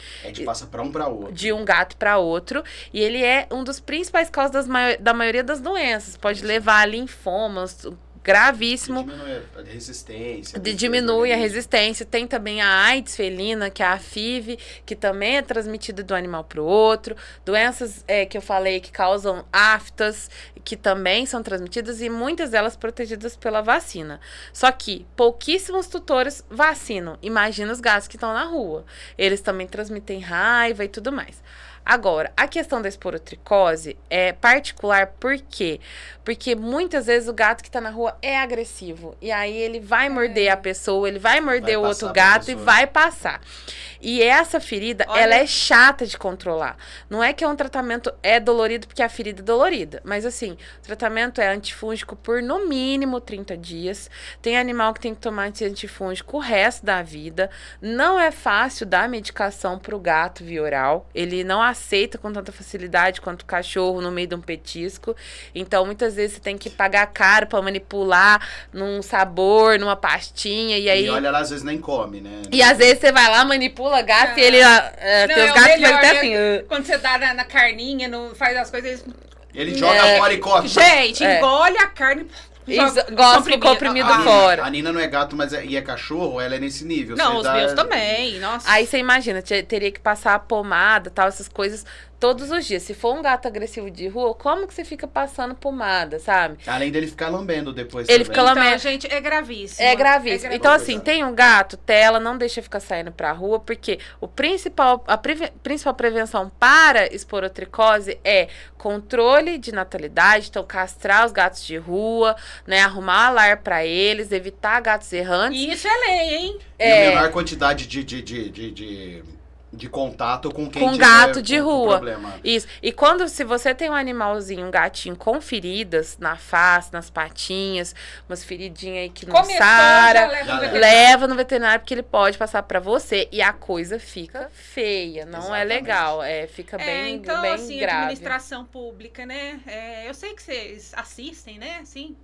Passa para um para outro. De um gato para outro. E ele é um dos principais causas da maioria das doenças. Pode levar a linfomas, gravíssimo. Diminui a resistência. Diminui a resistência. Tem também a AIDS felina, que é a FIV, que também é transmitida do animal para o outro. Doenças que eu falei que causam aftas, que também são transmitidas e muitas delas protegidas pela vacina. Só que pouquíssimos tutores vacinam. Imagina os gatos que estão na rua. Eles também transmitem raiva e tudo mais. Agora, a questão da esporotricose é particular por quê? Porque muitas vezes o gato que está na rua é agressivo. E aí ele vai morder a pessoa, ele vai morder o outro gato e vai passar. E essa ferida, ela é chata de controlar. Não é que é um tratamento dolorido porque a ferida é dolorida. Mas assim, o tratamento é antifúngico por no mínimo 30 dias. Tem animal que tem que tomar antifúngico o resto da vida. Não é fácil dar medicação para o gato via oral. Ele não aceita com tanta facilidade quanto o cachorro no meio de um petisco. Então, muitas vezes você tem que pagar caro para manipular num sabor, numa pastinha. E aí... E olha lá, às vezes nem come, né? E às vezes você vai lá, manipula gato e ele... tem os gatos que fazem até assim... Quando você dá na carninha, faz as coisas... Ele joga fora e corta. Gente, engole a carne... Gosta do comprimido fora. A Nina não é gato, mas é cachorro, ela é nesse nível. Não, os meus também, nossa. Aí você imagina, teria que passar a pomada, tal, essas coisas todos os dias. Se for um gato agressivo de rua, como que você fica passando pomada, sabe? Além dele ficar lambendo depois ele fica lambendo. Então, gente, é gravíssimo. É gravíssimo. Então, assim, tem um gato, tela, não deixa ficar saindo pra rua, porque a principal prevenção para esporotricose é controle de natalidade, então castrar os gatos de rua, né, arrumar lar pra eles, evitar gatos errantes. Isso é lei, hein? E a menor quantidade de contato com quem com gato de rua. Isso. E se você tem um animalzinho, um gatinho com feridas na face, nas patinhas, umas feridinhas aí que não sara, leva no veterinário porque ele pode passar pra você e a coisa fica feia, não é legal, fica bem, então, bem assim, grave. Administração pública, né? Eu sei que vocês assistem, né? Sim.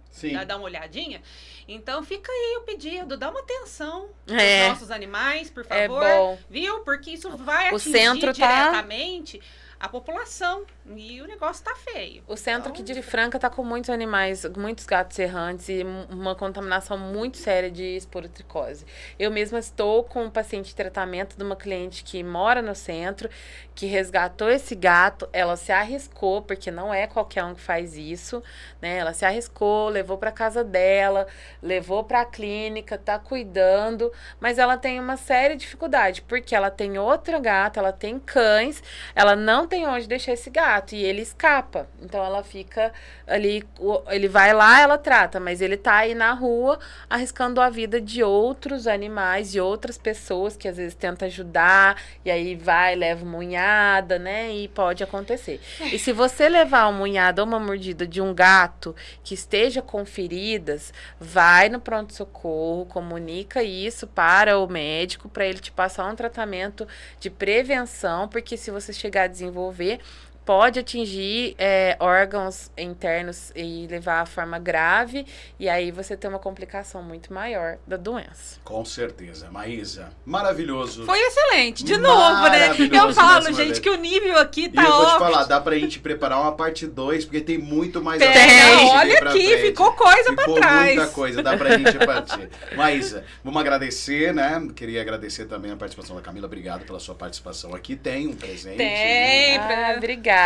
Dá uma olhadinha. Então fica aí o pedido, dá uma atenção aos nossos animais, por favor. É bom. Viu? Porque isso vai atingir centro diretamente a população e o negócio tá feio. O centro aqui de Franca tá com muitos animais, muitos gatos errantes e uma contaminação muito séria de esporotricose. Eu mesma estou com um paciente de tratamento de uma cliente que mora no centro, que resgatou esse gato, ela se arriscou, porque não é qualquer um que faz isso, né? Ela se arriscou, levou para casa dela, levou para a clínica, tá cuidando, mas ela tem uma séria dificuldade, porque ela tem outra gata, ela tem cães, ela não tem onde deixar esse gato e ele escapa. Então ela fica ali, ele vai lá, ela trata, mas ele tá aí na rua arriscando a vida de outros animais, de outras pessoas que às vezes tentam ajudar e aí vai, leva uma unhada, né? E pode acontecer. E se você levar uma unhada ou uma mordida de um gato que esteja com feridas, vai no pronto-socorro, comunica isso para o médico para ele te passar um tratamento de prevenção, porque se você chegar a desenvolver, pode atingir órgãos internos e levar a forma grave, e aí você tem uma complicação muito maior da doença. Com certeza. Maísa, maravilhoso. Foi excelente, de novo, né? Eu falo, gente, que o nível aqui tá ótimo. E eu vou te falar, dá pra gente preparar uma parte 2, porque tem muito mais olha aqui, ficou coisa pra trás. Ficou muita coisa, dá pra gente partir. Maísa, vamos agradecer, né? Queria agradecer também a participação da Camila, obrigado pela sua participação aqui. Tem um presente. Tem, né? Obrigada.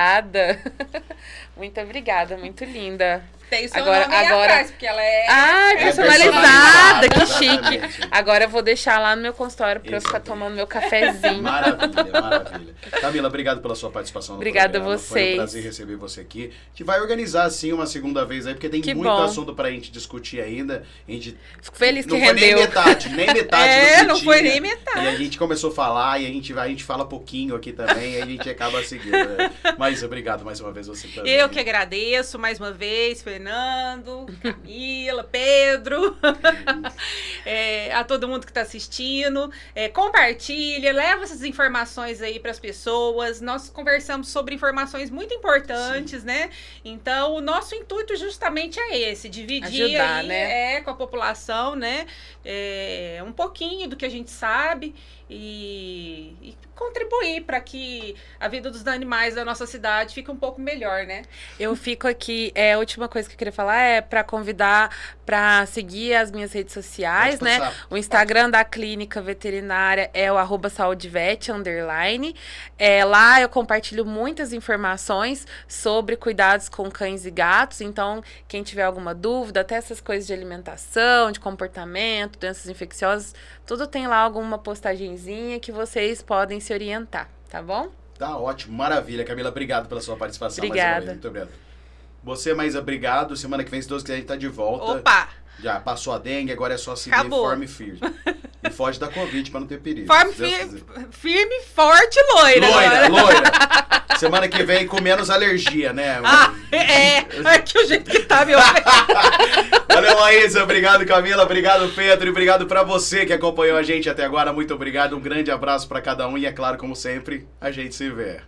Muito obrigada, muito linda. Tem o seu nome atrás, porque ela é... personalizada, que chique. Agora eu vou deixar lá no meu consultório pra eu ficar tomando meu cafezinho. Maravilha, maravilha. Camila, obrigado pela sua participação no Obrigada programa. a vocês. Foi um prazer receber você aqui. A gente vai organizar, sim, uma segunda vez aí, porque tem muito assunto pra gente discutir ainda. Fico feliz que não rendeu. Não foi nem metade. Não foi nem metade. E a gente começou a falar, e a gente fala pouquinho aqui também, e a gente acaba seguindo. Né? Mas obrigado mais uma vez você também. Eu que agradeço mais uma vez, Fernando, Camila, Pedro, a todo mundo que está assistindo. Compartilha, leva essas informações aí para as pessoas. Nós conversamos sobre informações muito importantes, Sim. né? Então, o nosso intuito justamente é esse, dividir ajudar, aí, né? Com a população, né? Um pouquinho do que a gente sabe e contribuir para que a vida dos animais da nossa cidade fique um pouco melhor, né? Eu fico aqui, a última coisa que eu queria falar é para convidar para seguir as minhas redes sociais, né? O Instagram da Clínica Veterinária é o @saudevet_. Lá eu compartilho muitas informações sobre cuidados com cães e gatos, então quem tiver alguma dúvida, até essas coisas de alimentação, de comportamento, doenças infecciosas, tudo tem lá alguma postagenzinha que vocês podem se orientar, tá bom? Tá ótimo, maravilha. Camila, obrigado pela sua participação. Obrigada. Mais uma vez, muito obrigado. Você, Maísa, obrigado. Semana que vem, se Deus quiser, a gente tá de volta. Opa! Já passou a dengue, agora é só seguir firme e firme. E foge da Covid pra não ter perigo. Firme, forte e loira. Loira. Semana que vem com menos alergia, né? É que o jeito que tá, meu. Valeu, Maísa. Obrigado, Camila. Obrigado, Pedro. E obrigado pra você que acompanhou a gente até agora. Muito obrigado. Um grande abraço pra cada um. E é claro, como sempre, a gente se vê.